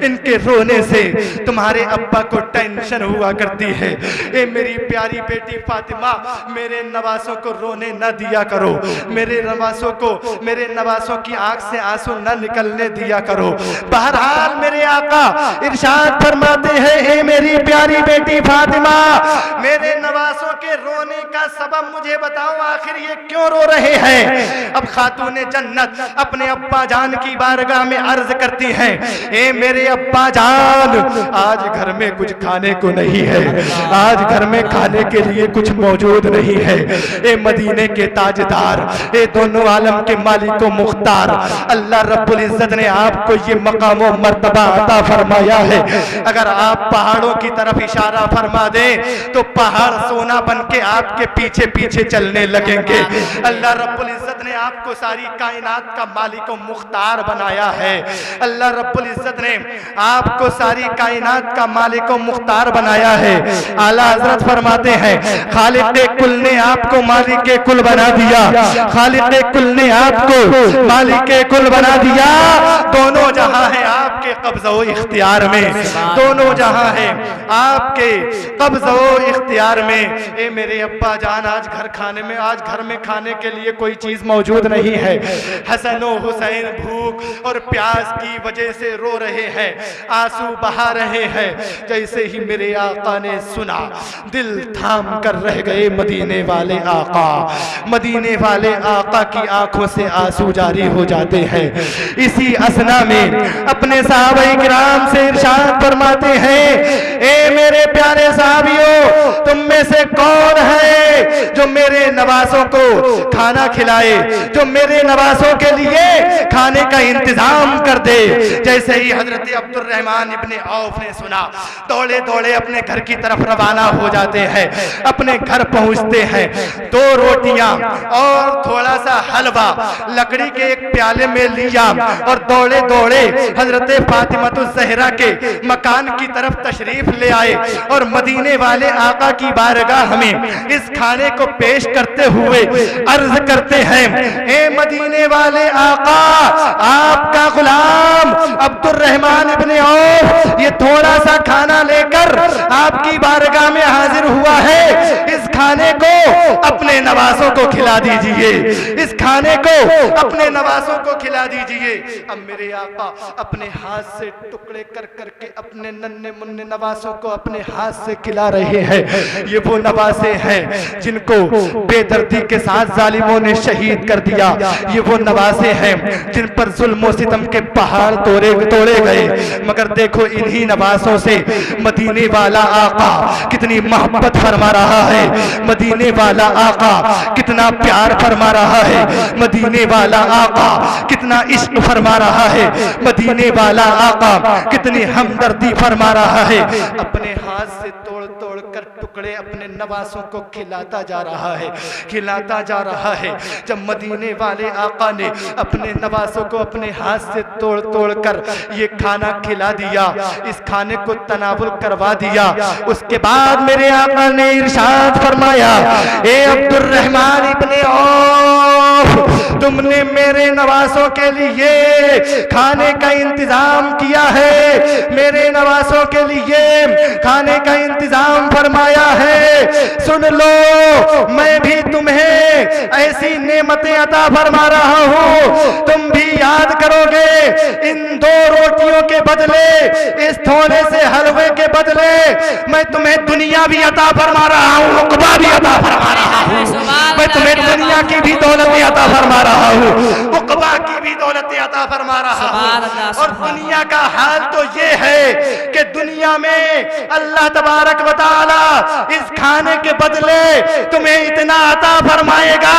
इनके रोने से तुम्हारे अब्बा को टेंशन हुआ करती है। ए मेरी प्यारी बेटी फातिमा, मेरे नवासों को रोने न दिया करो, मेरे नवासों को, मेरे नवासों की आंख से आंसू न निकलने दिया करो। बहरहाल मेरे आका इरशाद फरमाते हैं, ए मेरी प्यारी बेटी फातिमा, मेरे नवासों के रोने का सबब मुझे बताओ, आखिर ये क्यों रो रहे हैं। अब खातूने जन्नत अपने अब्बा जान की बारगाह में अर्ज करती हैं, ए मेरे अब्बा जान, आज घर में कुछ खाने को नहीं है, आज घर में खाने के लिए कुछ मौजूद नहीं है। ए मदीने के ताजदार, ए दोनों आलम के मालिक व मुख्तार, अल्लाह रब्बुल इज्जत ने आपको ये मकाम व मर्तबा अता फरमाया है। अगर आप पहाड़ों की तरफ इशारा फरमा दें तो पहाड़ सोना बन के आपके पीछे पीछे चलने लगेंगे। अल्लाह रब्बुल इज्जत ने आपको सारी कायनात का मालिक व मुख्तार बनाया है। अल्लाह रब्बुल इज्जत ने आपको सारी कायनात का मालिक व मुख्तार बनाया है। आला हजरत फरमाते हैं, खालिक कुल ने आपको मालिक कुल बना दिया, खालिक कुल ने आपको मालिक कुल बना दिया। दोनों जहां है आपके कब्ज़ो इख्तियार में, दोनों जहां है आपके कब्ज़ो इख्तियार में। ए मेरे अब्बा जान, आज घर खाने में, आज घर में खाने के लिए कोई चीज मौजूद नहीं है। हसन और हुसैन भूख और प्यास की वजह से रो रहे हैं, आंसू बहा रहे हैं। जैसे ही मेरे आका ने सुना, दिल थाम कर रह गए मदीने वाले आका। मदीने वाले आका की आंखों से आंसू जारी हो जाते हैं। इसी असना में अपने सहाबाए किराम से इरशाद फरमाते हैं, ए मेरे प्यारे साहबियों, तुम में से कौन है जो मेरे नवासों को खाना खिलाए, जो मेरे नवासों के लिए खाने का इंतजाम कर दे। जैसे ही हजरत अब्दुर्रहमान इब्ने औफ ने सुना, दौड़े दौड़े अपने घर की तरफ रवाना हो जाते हैं। अपने घर पहुंचते हैं, 2 रोटियां और थोड़ा सा हलवा लकड़ी के एक प्याले में लिया और दौड़े दौड़े हजरत फातिमतुज़ ज़हरा के मकान की तरफ तशरीफ ले आए और मदीने वाले आका की बारगाह में इस खाने को पेश करते हुए अर्ज करते हैं, ए मदीने वाले आका, आपका गुलाम अब्दुर्रहमान इब्ने औफ ये थोड़ा सा खाना लेकर आपकी बारगाह में हाजिर हुआ है। इस खाने को अपने नवासों को खिला दीजिए, इस खाने को अपने नवासों को खिला दीजिए। अब मेरे आका अपने हाथ से टुकड़े कर करके अपने नन्हे मुन्ने नवासों को अपने हाथ से खिला रहे हैं। ये वो नवासे हैं जिनको बेदर्दी के साथ जालिमों ने शहीद कर दिया। ये वो नवासे हैं जिन पर जुल्म और सितम के पहाड़ तोड़े गए। मगर देखो, इन्हीं नवासों से मदीने वाला आका कितनी मोहब्बत फरमा रहा है, मदीने वाला आका कितना प्यार फरमा रहा है, मदीने वाला आका कितना इश्क फरमा रहा है, मदीने वाला आका कितनी हमदर्दी फरमा रहा है। अपने हाथ से तोड़ तोड़ कर टुकड़े अपने नवासों को खिलाता जा रहा है, खिलाता जा रहा है। जब मदीने वाले आका ने अपने नवासों को अपने हाथ से तोड़ तोड़ कर ये खाना खिला दिया, इस खाने को तनावुल करवा दिया, उसके बाद मेरे आका ने इरशाद फरमाया, ए अब्दुर्रहमान इब्ने औफ, तुमने मेरे नवासों के लिए खाने का इंतजाम किया है, मेरे नवासों के लिए खाने का इंतजाम फरमाया है। सुन लो, मैं भी तुम्हें ऐसी नेमतें अता फरमा रहा हूँ, तुम भी याद करोगे। इन 2 रोटियों के बदले, इस थोड़े से हलवे के बदले मैं तुम्हें दुनिया भी अता फरमा रहा हूँ, उक़बा भी अता फरमा रहा हूँ। मैं तुम्हें दुनिया की भी दौलतें अता फरमा रहा हूँ, उक़बा की भी दौलतें अता फरमा रहा हूँ। और दुनिया का हाल तो ये है कि दुनिया में अल्लाह तबारक व तआला इस खाने के बदले तुम्हें इतना अता फरमाएगा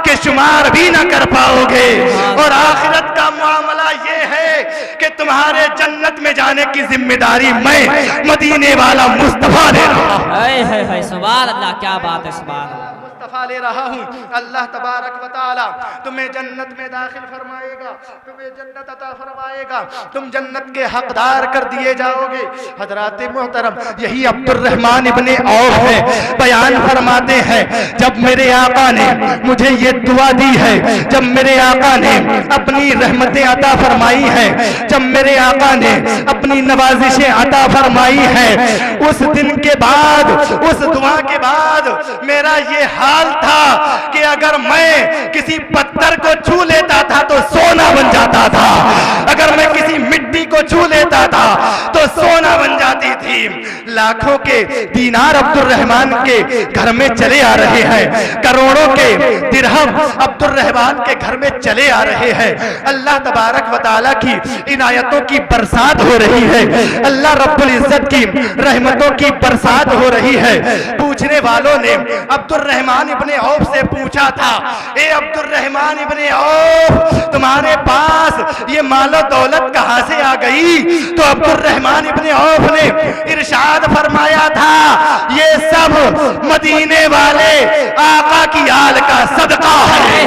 कि शुमार भी ना कर पाओगे। और आखिरत का मामला ये है कि तुम्हारे जन्नत में जाने की जिम्मेदारी मैं मदीने वाला मुस्तफा ले रहा हूं। सुभान अल्लाह, क्या बात है, सुभान अल्लाह। मुस्तफा ले रहा हूं। अल्लाह तबारक व तआला तुम्हें जन्नत में दाखिल फरमाएगा, तुम्हें जन्नत अता फरमाएगा, तुम जन्नत के हकदार कर दिए जाओगे। हजरात मोहतरम, यही अब्दुर्रहमान इब्ने औफ है, बयान फरमाते हैं, जब मेरे आका ने मुझे ये दुआ दी है, जब मेरे आका ने अपनी रहमतें अता फरमाई है, जब मेरे आका ने अपनी नवाजिशें अता फरमाई है, उस दिन के बाद, उस दुआ के बाद मेरा ये हाल था कि अगर मैं किसी पत्थर को छू लेता था तो सोना बन जाता था, अगर मैं किसी मिट्टी को छू लेता था तो सोना बन जाती थी। लाखों के दीनार अब्दुर्रहमान के घर में चले आ रहे हैं, करोड़ों के दिरहम अब्दुर्रहमान के घर में चले आ रहे हैं। अल्लाह तबारक व तआला की इनायतों की बरसात हो रही है, अल्लाह रब्बुल इज्जत की रहमतों की बरसात हो रही है। पूछने वालों ने अब्दुर्रहमान इब्ने औफ से पूछा था, ए अब्दुर्रहमान इब्ने औफ, तुम्हारे पास ये मालो दौलत कहां से आ गई? तो अब्दुर्रहमान इब्ने औफ ने इरशाद फरमाया था, ये सब मदीने वाले आका की आल का सदका है,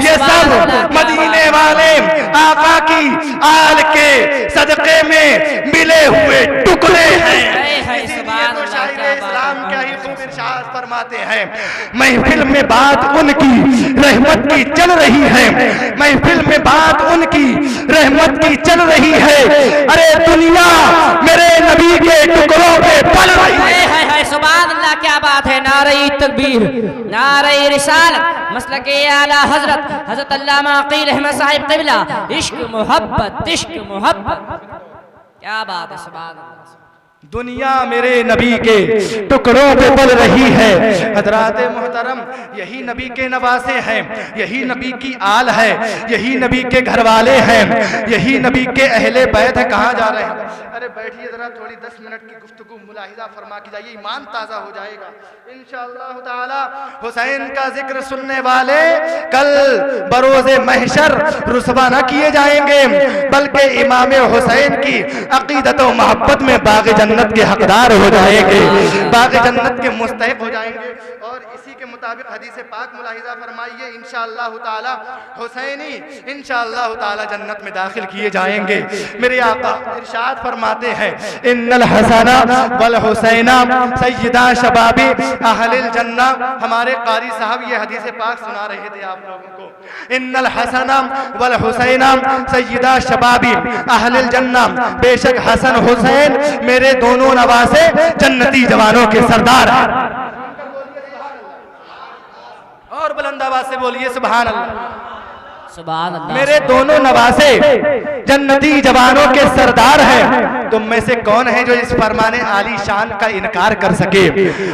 ये सब मदीने वाले आका की आल के सदके में मिले हुए टुकड़े हैं। तो शायर इस्लाम क्या ही खूब इरशाद फरमाते हैं, महफिल में बात उनकी रहमत की चल रही है, महफिल में बात उनकी रहमत की चल रही है। अरे दुनिया मेरे नबी के टुकड़ों पे पल रही है। सुभान अल्लाह, क्या बात है। नारे तकबीर, नारे रिसालत, मसलके आला हजरत हजरत अल्लामा अकील अहमद साहिब क़िबला, इश्क मोहब्बत, इश्क मोहब्बत, क्या बात है। सुभान अल्लाह। दुनिया मेरे नबी के टुकड़ों पे पल रही है। हजरात मोहतरम, यही नबी के नवासे हैं, यही नबी की आल है, यही नबी के घर वाले हैं, यही नबी के अहले बैत है। कहाँ जा रहे हैं? अरे बैठिए जरा, थोड़ी 10 मिनट की गुफ्तगू मुलाहिजा फरमा के जाइए, ईमान ताज़ा हो जाएगा इंशाअल्लाह ताला। हुसैन का जिक्र सुनने वाले कल बरोज़े महशर रुसवा न किए जाएंगे, बल्कि इमाम हुसैन की अकीदत व मोहब्बत में बाग़ जन्नत के हकदार हो जाएंगे, बाग़ जन्नत के मुस्तहिक हो जाएंगे। और इसी के मुताबिक हदीस पाक मुलाहिजा फरमाइए, इंशाअल्लाह ताला हुसैनी इंशाअल्लाह ताला जन्नत में दाखिल किए जाएंगे। मेरे आका इरशाद फरमाते हैं, इन्नल हसना वल हुसैना सय्यदा शबाबी अहलिल जन्ना। हमारे कारी साहब ये हदीस पाक सुना रहे थे आप लोगों को। इन्नल हसना वल हुसैना सय्यदा शबाबी अहलिल जन्ना, बेशक हसन हुसैन मेरे दोनों नवासे जन्नती जवानों के सरदार हैं। और बुलंद आवाज से बोलिए सुभान अल्लाह। सुभान अल्लाह। मेरे दोनों नवासे जन्नती जवानों के सरदार हैं। तुम में से कौन है जो इस फरमान आली शान का इनकार कर सके?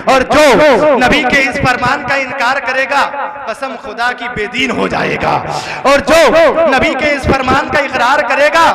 और जो नबी के इस फरमान का इनकार करेगा, कसम खुदा की बेदीन हो जाएगा। और जो नबी के इस फरमान का इकरार करेगा,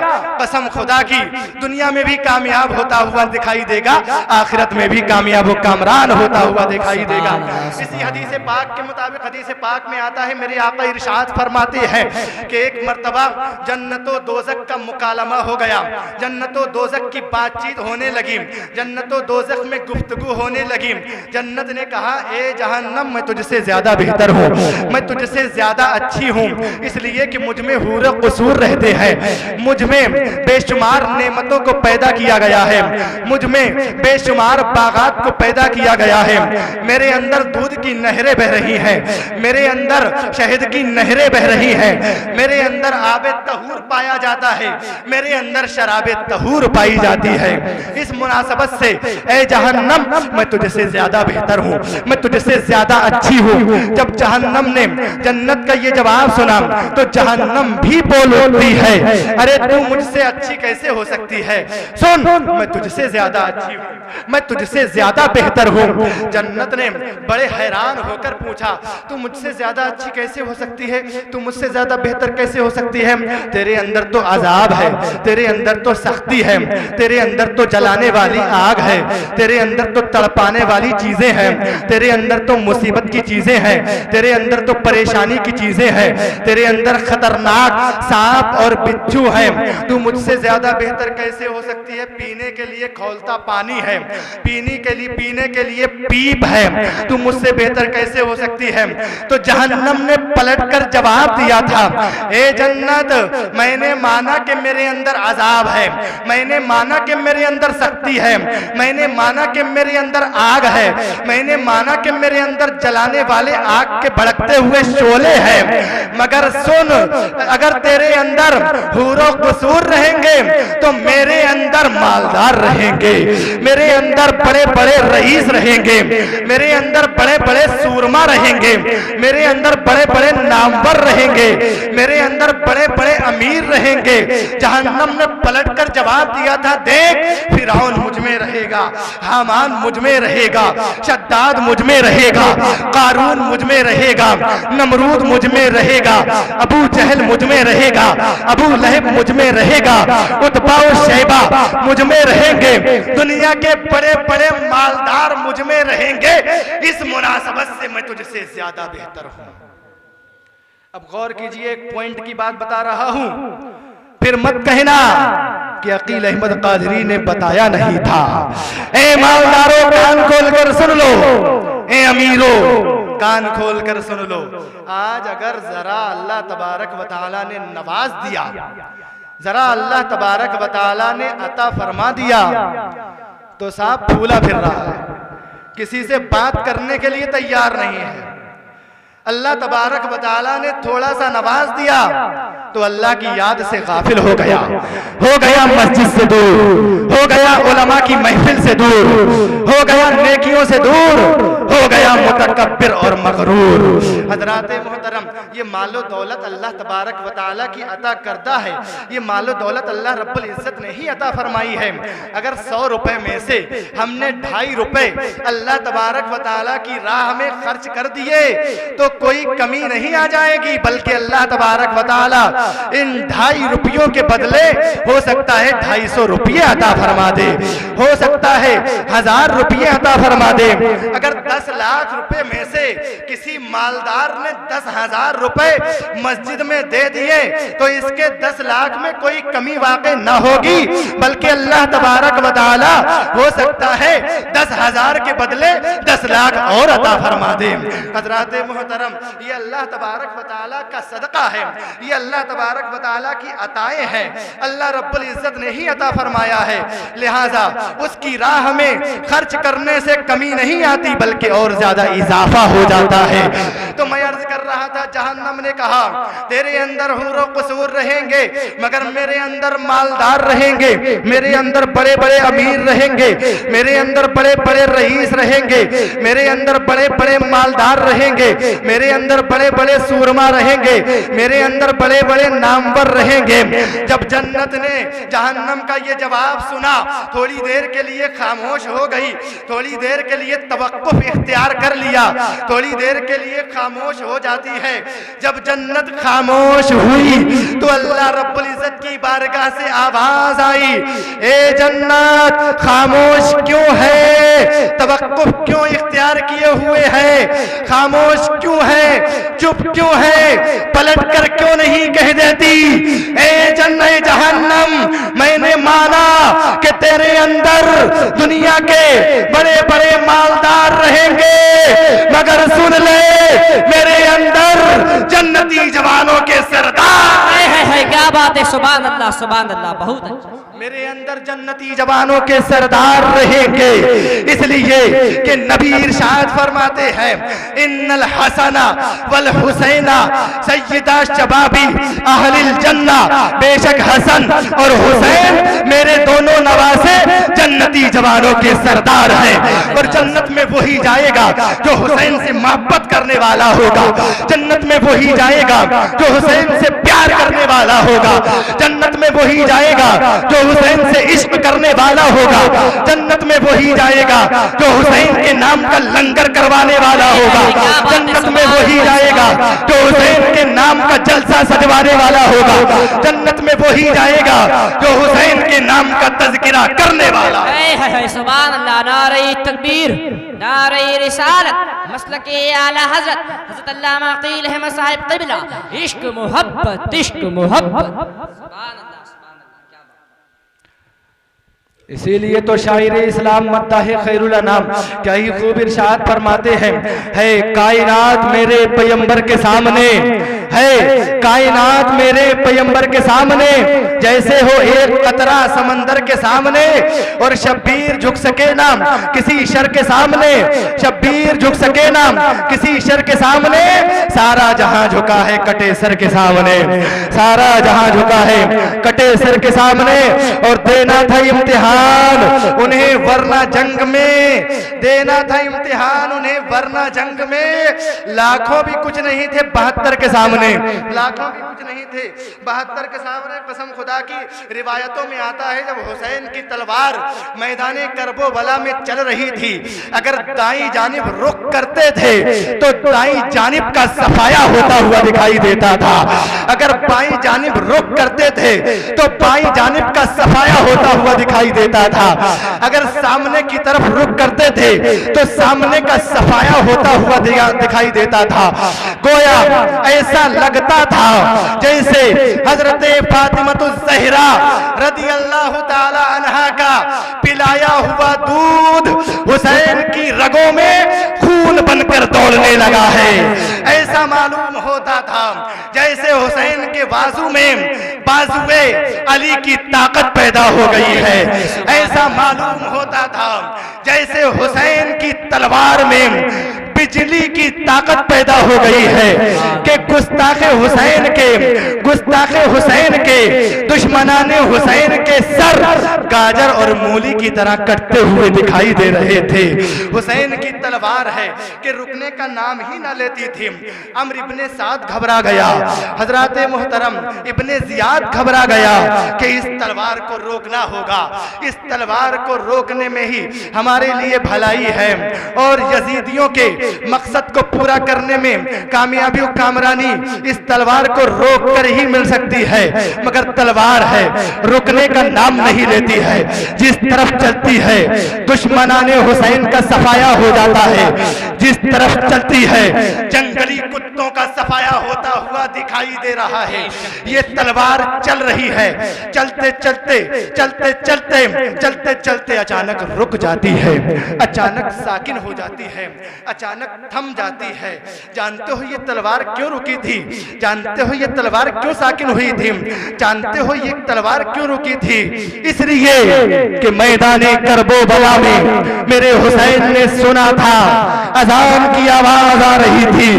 कसम खुदा की दुनिया में भी कामयाब होता हुआ दिखाई देगा, आखिरत में भी कामयाब व कामरान होता हुआ दिखाई देगा। इसी हदीस पाक के मुताबिक हदीस पाक में आता है, मेरे आका इरशाद फरमाते हैं कि एक मर्तबा जन्नतो दोज़ख का मुकालमा हो गया, जन्नतो दोज़ख की बातचीत होने लगी, जन्नतो दोज़ख में गुफ्तगू होने लगी। जन्नत ने कहा, ए जहन्नम, मैं तुझसे ज्यादा बेहतर हूँ, मैं तुझसे ज्यादा अच्छी हूँ, इसलिए कि मुझ में हूर क़ुसूर रहते हैं, मुझ में बेशुमार नेमतों को पैदा किया गया है, मुझ में बेशुमार बागात को पैदा किया गया है, मेरे अंदर दूध की नहरें बह रही हैं, मेरे अंदर शहद की नहरें बह रही हैं, मेरे अंदर आबे तहूर पाया जाता है, मेरे अंदर शराबे तहूर पाई जाती है। इस मुनासबत से ए जहन्नम, मैं तुझसे ज्यादा बेहतर हूँ, मैं तुझसे ज्यादा अच्छी हूँ। जब जहन्नम ने जन्नत का ये जवाब सुना तो जहन्नम भी बोल उठती है, अरे तू मुझसे अच्छी कैसे हो सकती है? सुन, मैं तुझसे ज्यादा अच्छी हूँ, मैं तुझसे ज्यादा बेहतर हूँ। जन्नत ने बड़े हैरान होकर पूछा, तू मुझसे ज्यादा अच्छी कैसे हो सकती है? तू मुझसे ज्यादा बेहतर कैसे हो सकती है? तेरे अंदर तो अजाब है, तेरे अंदर तो सख्ती है, तेरे अंदर तो जलाने वाली आग है, तेरे अंदर तो तड़पाने वाली चीजें हैं, तेरे अंदर तो मुसीबत की चीजें हैं, तेरे अंदर तो परेशानी की चीजें हैं, तेरे अंदर खतरनाक सांप और बिच्छू है। तू मुझसे ज्यादा बेहतर कैसे हो सकती है? पीने के लिए खौलता पानी है, पीने के लिए पीप है, तू मुझसे बेहतर कैसे हो सकती है? तो जहन्नम ने पलटकर जवाब दिया था, ए जन्नत, मैंने माना कि मेरे अंदर अजाब है, मैंने माना कि मेरे अंदर सख्ती है, मैंने माना कि मेरे अंदर आग है, मैंने माना कि मेरे अंदर जलाने वाले आग के भड़कते हुए शोले हैं, मगर सुन, अगर तेरे अंदर हूरो कसूर रहेंगे तो मेरे अंदर मालदार रहेंगे, मेरे अंदर बड़े बड़े रईस रहेंगे, मेरे अंदर बड़े बड़े सूरमा रहेंगे, मेरे अंदर बड़े बड़े नामवर रहेंगे, मेरे अंदर बड़े बड़े अमीर रहेंगे। जहन्नम ने पलटकर जवाब दिया था, देख, फिरौन मुझ में रहेगा, हामान मुझ में रहेगा, शद्दाद मुझ में रहेगा, कारून मुझ में रहेगा, नमरूद मुझ में रहेगा, अबू जहल मुझ में रहेगा, अबू लहब मुझ में रहेगा, उतबा और शैबा मुझ में रहेंगे, दुनिया के बड़े बड़े मालदार मुझ में रहेंगे। इस मुनासबत से मैं तुझसे ज्यादा बेहतर हूं। अब गौर कीजिए, एक पॉइंट की बात बता रहा हूं, फिर मत कहना कि अकील अहमद कादरी ने बताया नहीं था। ए मालदारों, कान खोलकर सुन लो, ए अमीरों, कान खोलकर सुन लो। आज अगर जरा अल्लाह तबारक व तआला ने नवाज दिया, जरा अल्लाह तबारक व तआला ने अता फरमा दिया, तो सांप फूला फिर रहा है, किसी से बात करने के लिए तैयार नहीं है। अल्लाह तबारक व तआला ने थोड़ा सा नवाज दिया तो अल्लाह की याद से गाफिल हो गया मस्जिद से दूर, हो गया उलमा की महफिल से दूर, हो गया नेकियों से दूर, हो गया मुतकब्बिर और मगरूर। हजरात मोहतरम, ये मालो दौलत अल्लाह तबारक व तआला की अता करता है, ये मालो दौलत अल्लाह रब्बुल इज्जत ने ही अता फरमाई है। अगर 100 रुपए में से हमने 2.5 रुपए अल्लाह तबारक व तआला की राह में खर्च कर दिए तो कोई कमी नहीं आ जाएगी, बल्कि अल्लाह तबारक व तआला इन 2.5 रुपयों के बदले हो सकता है 250 रुपये अता फरमा दे, हो सकता है 1000 रुपये अता फरमा दे। अगर 10 लाख रुपए में से किसी मालदार ने 10,000 रुपए मस्जिद में दे दिए तो इसके 10 लाख में कोई कमी वाक़ई न होगी, बल्कि अल्लाह तबारक व तआला हो सकता है 10,000 के बदले 10 लाख और अता फरमा दे। हज़रात मोहतरम, ये अल्लाह तबारक व तआला का सदका है, ये अल्लाह तबारक व तआला की अताएं हैं, अल्लाह रब्बुल इज्जत ने ही अता फरमाया है। लिहाजा उसकी राह में खर्च करने से कमी नहीं आती, बल्कि और ज्यादा इजाफा हो जाता है। तो मैं अर्ज कर रहा था, जहन्नम ने कहा, तेरे अंदर हुरो कसूर रहेंगे, मगर मेरे अंदर मालदार रहेंगे, मेरे अंदर बड़े बड़े अमीर रहेंगे, मेरे अंदर बड़े बड़े रईस रहेंगे, मेरे अंदर बड़े बड़े मालदार रहेंगे, मेरे अंदर बड़े बड़े सूरमा रहेंगे, मेरे अंदर बड़े बड़े नामवर रहेंगे। जब जन्नत ने जहन्नम का ये जवाब सुना, थोड़ी देर के लिए खामोश हो गई, थोड़ी देर के लिए तवक्कुफ इख्तियार कर लिया, थोड़ी देर के लिए खामोश हो जाती है। जब जन्नत खामोश हुई तो अल्लाह रब्बुल इज्जत की बारगाह से आवाज आई, ए जन्नत, खामोश क्यों है? तवक्कुफ क्यों इख्तियार किए हुए है? खामोश क्यों है? चुप क्यों है? पलट कर क्यों नहीं कह देती, ए जन्नत जहन्नम, मैंने माना कि तेरे अंदर दुनिया के बड़े बड़े मालदार रहेंगे, मगर सुन ले, मेरे अंदर जन्नती जवानों के सरदार है। क्या बात है, सुभान अल्लाह, सुभान अल्लाह, बहुत अच्छा। मेरे अंदर जन्नती जवानों के सरदार रहेंगे। इसलिए इसलिए कि नबी इरशाद फरमाते हैं इन्नल हसना वल हुसैना सय्यदा शबाबी अहलिल जन्ना, बेशक हसन और हुसैन मेरे दोनों नवासे जन्नती जवानों के सरदार हैं। और जन्नत में वही जाएगा जो हुसैन से मोहब्बत करने वाला होगा, जन्नत में वही जाएगा जो हुसैन से प्यार करने वाला होगा, जन्नत में वही जाएगा जो हुसैन से इश्क करने वाला होगा, जन्नत में वही जाएगा जो हुसैन के नाम का लंगर करवाने वाला होगा, जन्नत में वही जाएगा जो हुसैन के नाम का जलसा सजवाने वाला होगा, जन्नत में वही जाएगा जो हुसैन के नाम का तज़किरा करने वाला। सुभान अल्लाह, नारे तकबीर, नारे रिसालत, मसलके आला हजरत हजरत अल्लामा क़ील अहमद साहिब क़िबला, इश्क मोहब्बत, इश्क मोहब्बत। सुभान अल्लाह, सुभान अल्लाह, क्या बात। इसीलिए तो शायर इस्लाम मद्दाह खैरुल अनाम क्या ही खूब इरशाद फरमाते हैं, है कायनात मेरे पैगंबर के सामने, है कायनात मेरे पैगंबर के सामने, जैसे हो एक कतरा समंदर के सामने, और शब्बीर झुक सके ना किसी शर के सामने, शब्बीर झुक सके ना किसी शर के सामने, सारा जहां झुका है कटे सर के सामने, सारा जहां झुका है कटे सर के सामने। और देना था इम्तिहान उन्हें वरना जंग में, देना था इम्तिहान उन्हें वरना जंग में, लाखों भी कुछ नहीं थे 72 के सामने, लाखों भी कुछ नहीं थे 72 के सामने। कसम खुदा की रिवायतों में आता है जब हुसैन की तलवार मैदाने करबला में चल रही थी, अगर दाईं जानिब रुख करते थे तो दाईं जानिब का सफाया होता हुआ दिखाई देता था, अगर बाईं जानिब रुख करते थे तो बाईं जानिब का सफाया होता हुआ दिखाई देता था, अगर सामने की तरफ रुख करते थे तो सामने का सफाया होता हुआ दिखाई देता था। गोया ऐसा लगता था जैसे हजरत फातिमतुज़ ज़हरा रज़ी अल्लाह ताला अन्हा का पिलाया हुआ दूध हुसैन की रगों में खून बनकर दौड़ने लगा है। ऐसा मालूम होता था जैसे हुसैन के बाजू में बाजुए अली की ताकत पैदा हो गई है, ऐसा मालूम होता था जैसे हुसैन की तलवार में बिजली की ताकत पैदा हो गई है कि गुस्ताखे हुसैन के दुश्मनाने हुसैन के सर गाजर और मूली की तरह कटते हुए दिखाई दे रहे थे। हुसैन की तलवार है कि रुकने का नाम ही ना लेती थी। अम्र इब्ने साद घबरा गया, हजरत मोहतरम इब्ने जियाद घबरा गया कि इस तलवार को रोकना होगा, इस तलवार को रोकने में ही हमारे लिए भलाई है और यजीदियों के मकसद को पूरा करने में कामयाबी और कामरानी इस तलवार को रोक कर ही मिल सकती है। मगर तलवार है रुकने का नाम नहीं लेती है, जिस तरफ चलती है दुश्मनाने हुसैन का सफाया हो जाता है, जिस तरफ चलती है जंगली कुत्तों का सफाया होता हुआ दिखाई दे रहा है। ये तलवार चल रही है, चलते चलते चलते चलते चलते चलते अचानक रुक जाती है, अचानक साकिन हो जाती है, अचानक थम जाती है। जानते हो ये तलवार क्यों रुकी थी? जानते हो ये तलवार क्यों साकिन हुई थी? जानते हो ये तलवार क्यों रुकी थी? इसलिए कि मैदाने करबला में मेरे हुसैन ने सुना था अजान की आवाज आ रही थी,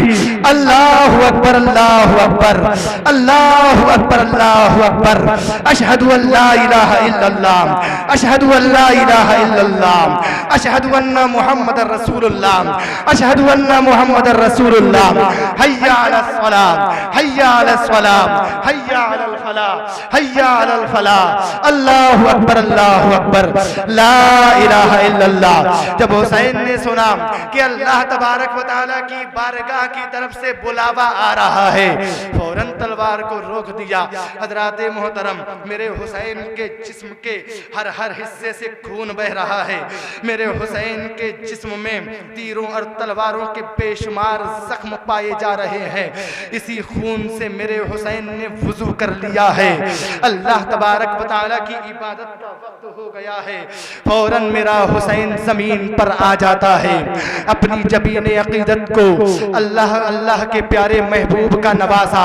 अल्लाहु अकबर अल्लाहु अकबर अल्लाहु अकबर अल्लाहु अकबर, अशहदु अल्ला इलाहा इल्लल्लाह अशहदु अल्ला इलाहा इल्लल्लाह अशहदु अन्ना मुहम्मदर रसूलुल्लाह अशहदु अन्ना मुहम्मदर रसूलुल्लाह, हय्या अलस सलाह हय्या अलस सलाह हय्या अलल फलाह हय्या अलल फलाह, अल्लाहु अकबर ला इलाहा इल्लल्लाह। जब हुसैन ने सुना कि अल्लाह तबारक व तआला की बारगाह की तरफ से बुलावा आ रहा है, फौरन तलवार को रोक दिया। हजरात मोहतरम मेरे हुसैन के जिस्म के हर हर हिस्से से खून बह रहा है, मेरे हुसैन के जिस्म में तीरों और तलवारों के बेशुमार जख्म पाए जा रहे हैं। इसी खून से मेरे हुसैन ने वुजू कर लिया है, अल्लाह तबारक व तआला की इबादत का वक्त हो गया है। फौरन मेरा हुसैन जमीन पर आ जाता है, अपनी अपनी जबीन अकीदत को अल्लाह अल्लाह के प्यारे महबूब का नवासा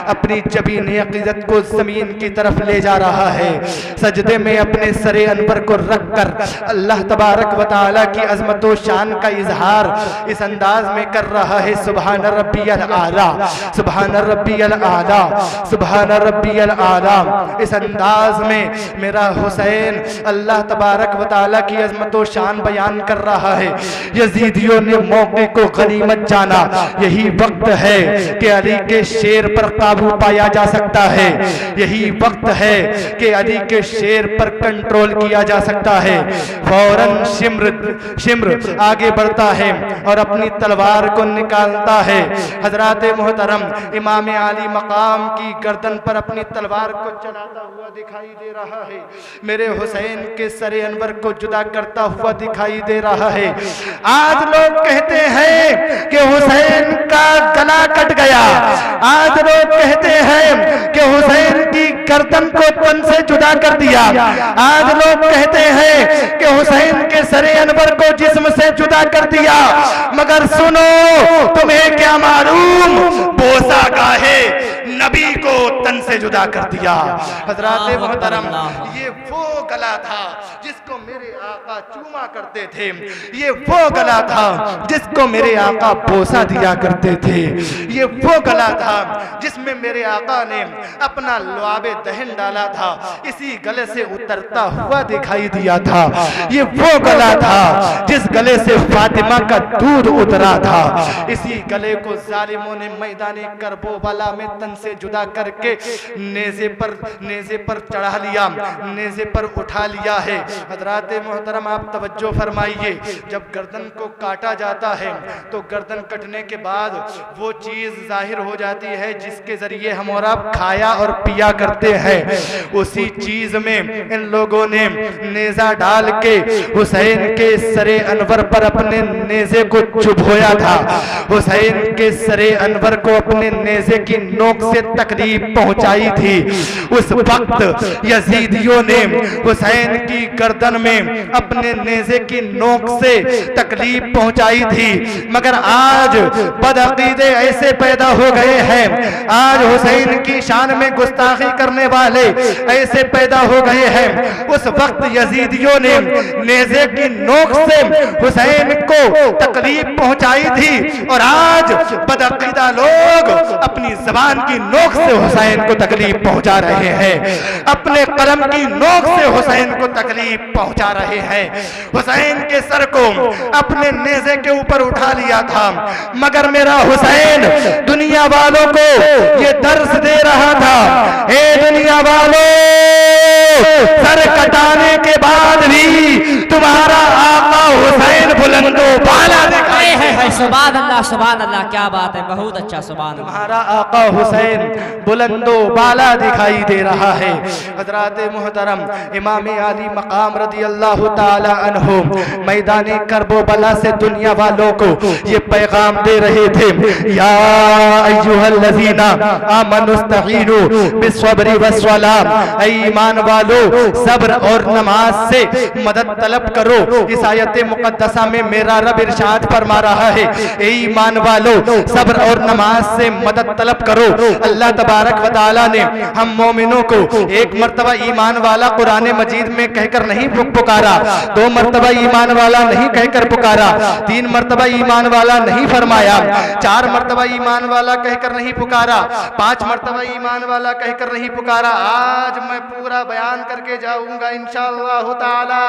अपनी जबीन अकीदत को जमीन की तरफ ले जा रहा है। सजदे में अपने सरे अनवर को रख कर अल्लाह तबारक व तआला की अजमत व शान का इजहार इस अंदाज में कर रहा है। सुभान रब्बियल आला, सुभान रब्बियल आला, सुभान रब्बियल आला। इस अंदाज में मेरा हुसैन अल्लाह तबारक व तआला की अजमत व शान बयान कर रहा है। यजीदियों ने मौके को गनीमत जाना। यही वक्त है कि अली के शेर पर काबू पाया जा सकता है। यही वक्त है कि अली के शेर पर कंट्रोल किया जा सकता है। फौरन शिम्र आगे बढ़ता है और अपनी तलवार को निकालता है। हजरात मोहतरम इमाम आली मकाम की गर्दन पर अपनी तलवार को चलाता हुआ दिखाई दे रहा है। मेरे हुसैन के सरे अनवर को जुदा करता हुआ दिखाई दे रहा है। आज लोग कहते हैं कि हुसैन का गला कट गया। आज लोग कहते हैं कि हुसैन की गर्दन को तन से जुदा कर दिया। आज लोग कहते हैं कि हुसैन के सरे अनवर को जिस्म से जुदा कर दिया। मगर सुनो, तुम्हें क्या मालूम, बोसा गाहे नबी को तन से जुदा कर दिया। हजरात मोहतरम, ये वो गला था जिसको मेरे आका चूमा करते थे। ये वो गला था जिसको मेरे आका बोसा दिया करते थे। ये वो गला था जिसमें मेरे आका ने अपना लुआबे दहन डाला था। इसी गले से उतरता हुआ दिखाई दिया था। ये वो गला था जिस गले से फातिमा का दूध उतरा था। इसी गले को जालिमों ने मैदाने करबला में तन से जुदा करके नेज़े पर चढ़ा लिया, नेज़े पर उठा लिया है। हजरात मोहतरम, आप तवज्जो फरमाइए, जब गर्दन को काटा जाता है तो गर्दन कटने के बाद वो चीज जाहिर हो जाती है जिसके जरिए हम और आप खाया और पिया करते हैं। उसी चीज में इन लोगों ने नेजा डाल के हुसैन के सरे अनवर पर अपने नेजे को चुभोया था। हुसैन के सरे अनवर को अपने नेजे की नोक से तकलीफ पहुंचाई थी। उस वक्त यजीदियों ने हुसैन की गर्दन में अपने नेज़े की नोक से तकलीफ पहुंचाई थी। मगर आज बदअकीदे ऐसे पैदा हो गए हैं, आज हुसैन की शान में गुस्ताखी करने वाले ऐसे पैदा हो गए हैं। उस वक्त यजीदियों ने नेज़े की नोक से हुसैन को तकलीफ पहुंचाई थी और आज बदअकीदा लोग अपनी ज़बान की नोक से हुसैन को तकलीफ पहुंचा रहे हैं, अपने कलम की नोक से हुसैन को तकलीफ पहुंचा रहे हैं। हुसैन के सर को अपने नेज़े के ऊपर उठा लिया था, मगर मेरा हुसैन दुनिया वालों को ये दर्श दे रहा था, हे दुनिया वालों, सर कटाने के बाद भी तुम्हारा आका हुसैन बुलंदो बाला दिखाई है। सुभान अल्लाह, सुभान अल्लाह, क्या बात है, बहुत अच्छा। सुभान तुम्हारा आका हुसैन बुलंदो बाला दिखाई दे रहा है। हजरात मोहतरम इमाम आली मकाम रदी अल्लाह ताला अन्हु मैदाने करबला से दुनिया वालों को ये पैगाम दे रहे थे, या अय्युहल्लज़ीना आमनुस्तईनु बिस्सब्रि वस्सलाम, ऐ ईमान वालों सब्र और नमाज से मदद तलब करो। इस आयत मुकद्दसा में मेरा रब इरशाद फरमा रहा है, ऐ ईमान वालों सब्र और नमाज से मदद तलब करो। अल्लाह तबारक व तआला ने हम मोमिनों को एक मर्तबा ईमान वाला कुरान मजीद में कहकर नहीं पुकारा, दो मर्तबा ईमान वाला नहीं कहकर पुकारा, तीन मर्तबा ईमान वाला नहीं फरमाया, चार मर्तबा ईमान वाला कहकर नहीं पुकारा, पांच मर्तबा ईमान वाला कहकर नहीं पुकारा। आज मैं पूरा बयान करके जाऊंगा इंशाअल्लाह ताला।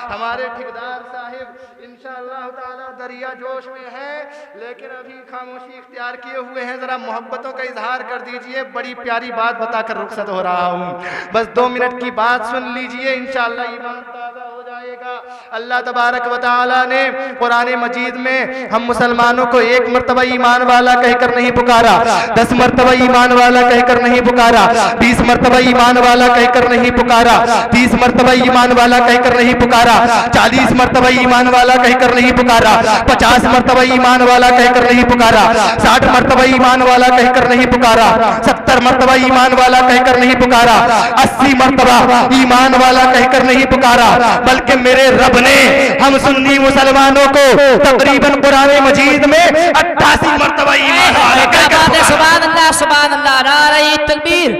हमारे ठेकेदार साहिब इंशाअल्लाह ताला दरिया जोश में है, लेकिन अभी खामोशी इख्तियार किए हुए हैं। जरा मोहब्बतों का इजहार कर दीजिए, बड़ी प्यारी बात बताकर रुखसत हो रहा हूँ, बस 2 मिनट की बात सुन लीजिए, इंशाअल्लाह ईमान ताज़ा हो जाएगा। अल्लाह तबारक व तआला ने कुरान मजीद में हम मुसलमानों को एक मर्तबा ईमान वाला कहकर नहीं पुकारा, 10 मर्तबा ईमान वाला कहकर नहीं पुकारा, 20 मर्तबा ईमान वाला कहकर नहीं पुकारा, 30 मर्तबा ईमान वाला कहकर नहीं पुकारा, 40 मर्तबा ईमान वाला कहकर नहीं पुकारा, 50 मर्तबा ईमान वाला कहकर नहीं पुकारा, 60 मर्तबा ईमान वाला कहकर नहीं पुकारा, 70 मर्तबा ईमान वाला कहकर नहीं पुकारा, 80 मर्तबा ईमान वाला कहकर नहीं पुकारा, बल्कि मेरे मेरे रब ने हम सुन्नी मुसलमानों को तकरीबन कुरान मजीद में 88 मरतबा ईमान वाले क्या बात है, सुभान अल्लाह सुभान अल्लाह। नारे तकबीर,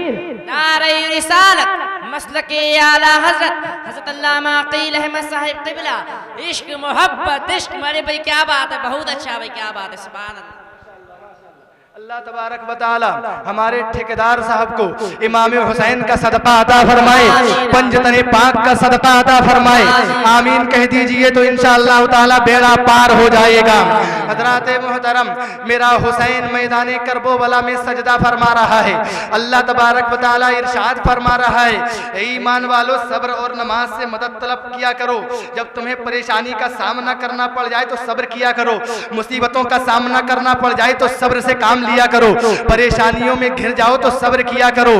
नारे रिसालत, मसलक आला हजरत अल्लामा अकील अहमद साहिब क़िबला। इश्क मोहब्बत इश्क, मेरे भाई क्या बात है, बहुत अच्छा भाई, क्या बात है, सुभान अल्लाह। अल्लाह तबारक व तआला हमारे ठेकेदार साहब को इमाम हुसैन का सदका अता फरमाए, पंजतने पाक का सदका अता फरमाए। आमीन कह दीजिए तो इंशाअल्लाह ताला बेड़ा पार हो जाएगा। हजरात मोहतरम, मेरा हुसैन मैदान करबला में सजदा फरमा रहा है। अल्लाह तबारक व तआला इरशाद फरमा रहा है, ए ईमान वालों, सब्र और नमाज से मदद तलब किया करो। जब तुम्हें परेशानी का सामना करना पड़ जाए तो सब्र किया करो, मुसीबतों का सामना करना पड़ जाए तो सब्र से काम लिया करो, परेशानियों में घिर जाओ तो सब्र किया करो।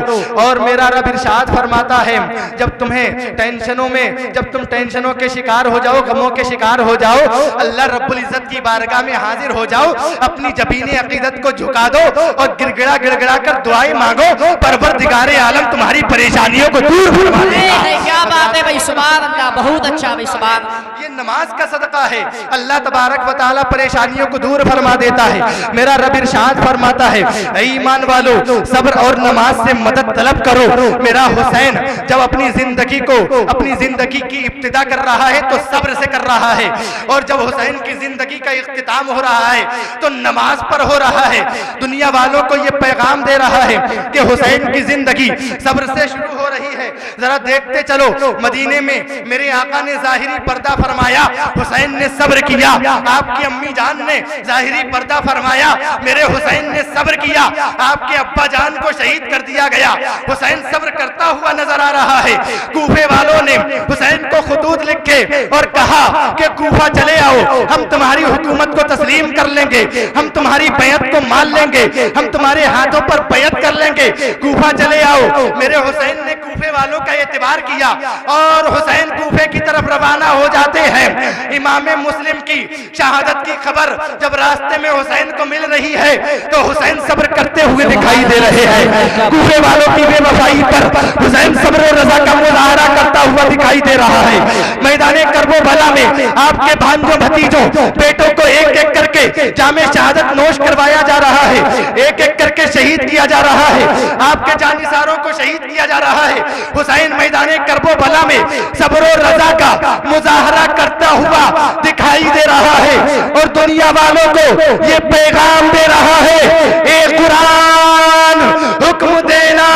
और मेरा रब इरशाद फरमाता है, जब तुम्हें टेंशनों में, जब तुम टेंशनों के शिकार हो जाओ, गमों के शिकार हो जाओ, अल्लाह रब्बुल इज्जत की बारगाह में हाजिर हो जाओ, अपनी जबीने अकीदत को झुका दो और गिड़गिड़ा गिड़गिड़ा कर दुआएं मांगो, परवरदिगारे आलम तुम्हारी परेशानियों को दूर फरमा देगा। क्या बात है भाई, सुभान अल्लाह, बहुत अच्छा भाई, सुभान। ये नमाज का सदका है, अल्लाह तबारक व तआला परेशानियों को दूर फरमा देता है। मेरा रब इरशाद फरमाता है, ऐ ईमान वालों, सब्र और नमाज से मदद तलब करो। मेरा हुसैन जब अपनी जिंदगी को, अपनी जिंदगी की इब्तिदा कर रहा है तो सब्र से कर रहा है, और जब हुसैन की जिंदगी का इख्तिताम हो रहा है तो नमाज पर हो रहा है। दुनिया वालों को ये पैगाम दे रहा है कि हुसैन की जिंदगी सब्र से शुरू हो रही है। जरा देखते चलो, मदीने में मेरे आका ने जाहिरी पर्दा फरमाया, हुसैन ने सब्र किया। आपकी अम्मी जान ने जाहिरी पर्दा फरमाया, मेरे हुसैन ने सब्र किया। आपके अब्बा जान को शहीद कर दिया गया, हुसैन सब्र करता हुआ नजर आ रहा है। कूफे वालों ने हुसैन को खुतूत लिखे और कहा कि कूफा चले आओ, हम तुम्हारी हुकूमत को तस्लीम कर लेंगे, हम तुम्हारी बैत को मान लेंगे, हम तुम्हारे हाथों पर बैत कर लेंगे, कूफा चले आओ। मेरे हुसैन ने कूफे वालों का एतबार किया और हुसैन कूफे की तरफ रवाना हो जाते हैं। इमाम मुस्लिम की शहादत की खबर जब रास्ते में हुसैन को मिल रही है तो हुसैन सब्र करते हुए दिखाई दे रहे हैं। कूफे वालों की बेवफाई पर हुसैन सब्र और रज़ा का मुजाहरा करता हुआ दिखाई दे रहा है। मैदाने करबला में आपके भांजों भतीजों बेटों को एक एक करके जामे शहादत नोश करवाया जा रहा है, एक एक करके शहीद किया जा रहा है, आपके जानिसारों को शहीद किया जा रहा है। हुसैन मैदाने करबला में सब्र और रज़ा का मुजाहरा करता हुआ दिखाई दे रहा है और दुनिया वालों को ये पैगाम दे रहा है, ए कुरान हुक्म देना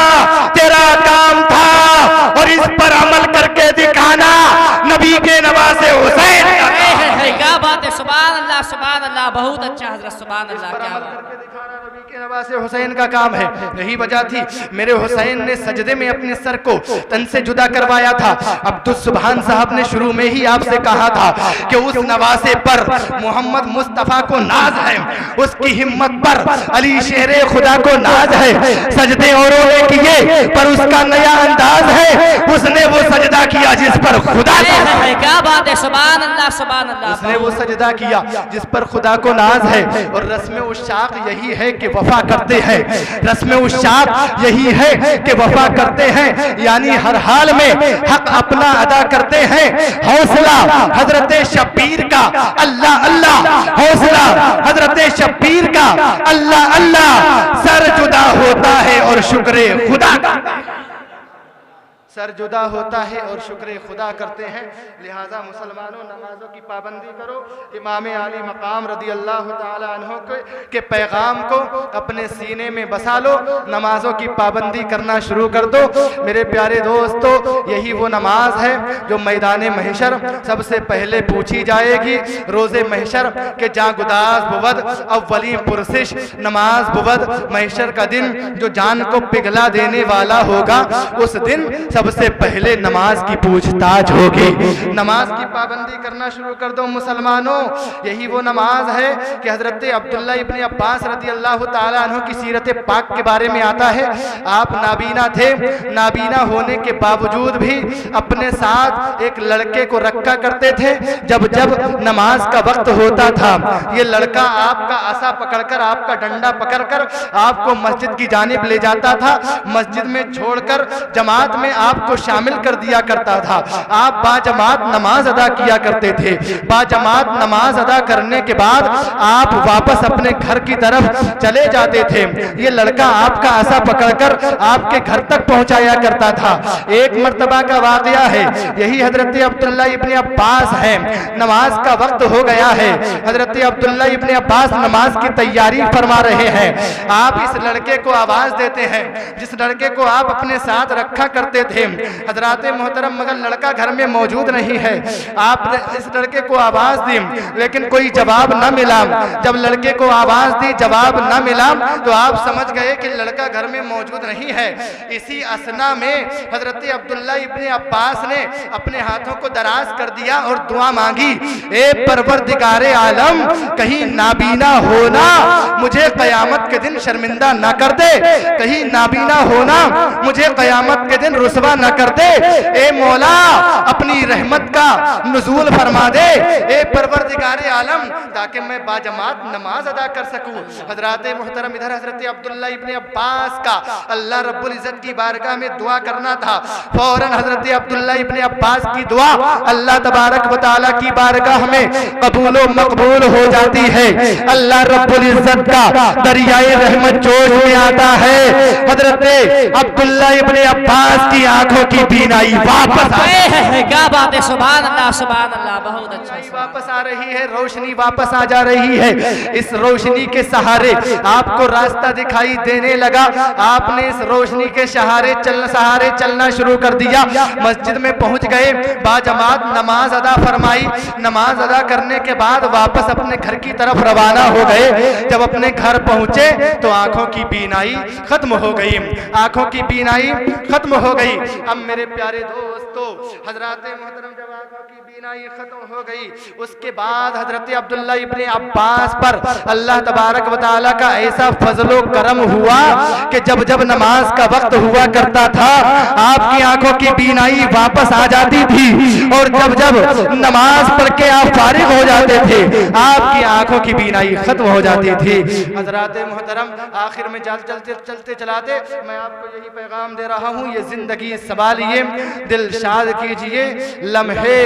तेरा काम था और इस पर अमल करके दिखाना नबी के नवासे हुसैन का काम है। क्या बात है, सुभान अल्लाह सुभान अल्लाह, बहुत अच्छा हजरत, सुभान अल्लाह। क्या बात नवासे हुसैन का काम है। यही वजह थी मेरे हुसैन ने सजदे में अपने सर को तन से जुदा करवाया था। अब्दुल सुभान साहब ने शुरू में ही आपसे कहा था कि उस नवासे पर मोहम्मद मुस्तफा को नाज है, उसकी हिम्मत पर अली शेरे खुदा को नाज है। सजदे औरों ने किए पर उसका नया अंदाज है, उसने वो सजदा किया जिस पर खुदा है। क्या बात है, सुभान अल्लाह सुभान अल्लाह। उसने वो सजदा किया जिस पर खुदा को नाज है। और रस्म उश्शाक यही है कि वफा करते हैं, रस्म उश्शाक यही है कि वफा करते हैं, यानी हर हाल में हक अपना अदा करते हैं। हौसला हजरत शब्बीर का अल्लाह अल्लाह, हौसला हजरत शब्बीर का अल्लाह अल्लाह। सर जुदा होता है और शुक्र खुदा का, सर जुदा होता है और शुक्र खुदा करते हैं। लिहाजा मुसलमानों, नमाजों की पाबंदी करो। इमाम आली मकाम रदी अल्लाह ताला अन्हो के पैगाम को अपने सीने में बसा लो, नमाजों की पाबंदी करना शुरू कर दो। मेरे प्यारे दोस्तों, यही वो नमाज है जो मैदान महशर सबसे पहले पूछी जाएगी। रोज़े महशर के जागुदास बुवद अव्वली पुरसिश नमाज बुवद। महशर का दिन जो जान को पिघला देने वाला होगा, उस दिन सबसे पहले नमाज की पूछताछ होगी। नमाज की पाबंदी करना शुरू कर दो मुसलमानों। यही वो नमाज है कि हजरत अब्दुल्ला इब्न अब्बास रदी अल्लाह ताला अन्हु की सीरत पाक के बारे में आता है। आप नाबीना थे, नाबीना होने के बावजूद भी अपने साथ एक लड़के को रखा करते थे। जब जब नमाज का वक्त होता था, ये लड़का आपका आसा पकड़कर, आपका डंडा पकड़कर आपको मस्जिद की जानिब ले जाता था। मस्जिद में छोड़कर जमात में आप आपको शामिल कर दिया करता था। आप बाजमात नमाज अदा किया करते थे। बाजमात नमाज अदा करने के बाद आप वापस अपने घर की तरफ चले जाते थे। ये लड़का आपका आसा पकड़कर आपके घर तक पहुंचाया करता था। एक मर्तबा का वाकया है, यही हजरत अब्दुल्ला इब्ने अब्बास है। नमाज का वक्त हो गया है, हजरत अब्दुल्ला इब्ने अब्बास नमाज की तैयारी फरमा रहे हैं। आप इस लड़के को आवाज देते हैं, जिस लड़के को आप अपने साथ रखा करते थे। हजरात मोहतरम, मगर लड़का घर में मौजूद नहीं है। आपने इस लड़के को आवाज दी, लेकिन कोई जवाब न मिला। जब लड़के को आवाज दी, जवाब न मिला, तो आप समझ गए कि लड़का घर में मौजूद नहीं है। इसी असना में हजरत अब्दुल्ला इब्ने अब्बास ने अपने हाथों को दराज कर दिया और दुआ मांगी, ए परवरदिगारे आलम, कहीं नाबीना होना मुझे कयामत के दिन शर्मिंदा न कर दे, कहीं नाबीना होना मुझे कयामत के दिन रुसवा न कर दे। ए मौला, अपनी रहमत का नुज़ूल फरमा दे, ए परवरदिगारे आलम, ताकि मैं बाजमात नमाज अदा कर सकूं। हजरात मोहतरम, इधर हजरत अब्दुल्ला इब्ने अब्बास का अल्लाह रब्बुल इज्जत की बारगाह में दुआ करना था। फौरन हजरत अब्दुल्ला इब्ने अब्बास की दुआ अल्लाह तबारक व तआला की बारगाह में कबूल व मकबूल हो जाती है। अल्लाह रब्बुल इज्जत का दरियाए रहमत जोश में आता है। हजरत अब्दुल्ला इब्ने अब्बास की आंखों की बीनाई वापस क्या बात है, सुभान अल्लाह, सुभान अल्लाह, बहुत अच्छा। वापस आ रही है, रोशनी वापस आ जा रही है। इस रोशनी के सहारे आपको रास्ता दिखाई देने लगा। आपने इस रोशनी के सहारे चलना शुरू कर दिया। मस्जिद में पहुंच गए, बाजमात नमाज अदा फरमाई। नमाज अदा करने के बाद वापस अपने घर की तरफ रवाना हो गए। जब अपने घर पहुंचे तो आंखों की बीनाई खत्म हो गई, आंखों की बीनाई खत्म हो गई। अब मेरे प्यारे दोस्तों, हजरात मोहतरम, जब आंखों की बीनाई खत्म हो गई, उसके बाद हजरत अब्दुल्ला इब्ने अब्बास पर अल्लाह तबारक व तआला का ऐसा फजलो करम हुआ कि जब जब नमाज का वक्त हुआ करता था, आपकी आंखों की बीनाई वापस आ जाती थी। और जब जब नमाज पढ़ के आप फारिग हो जाते थे, आपकी आंखों की बीनाई खत्म हो जाती थी। हजरात मोहतरम, आखिर में चलते चलाते मैं आपको यही पैगाम दे रहा हूँ, ये जिंदगी संभालिए, दिल शाद कीजिए, लम्हे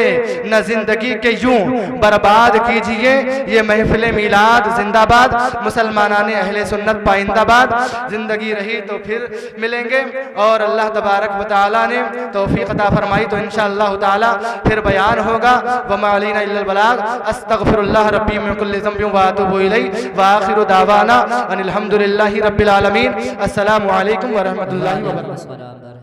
न जिंदगी के यूं बर्बाद कीजिए। ये महफिल मिलाद जिंदाबाद, मुसलमानाने अहले सुन्नत पाइंदाबाद। जिंदगी रही तो फिर मिलेंगे, और अल्लाह तबारक व तआला ने तौफीक अता फरमाई तो इंशाअल्लाह ताला फिर बयान होगा। वमा अलैना इल्लल बलाग। अस्तगफिरुल्लाह रब्बी मिन कुल्लि ज़ंबिन व अतूबु इलैहि व आखिरु दावाना अनिल हम्दुलिल्लाहि रब्बिल आलमीन। अस्सलामु अलैकुम व रहमतुल्लाहि व बरकातुहू।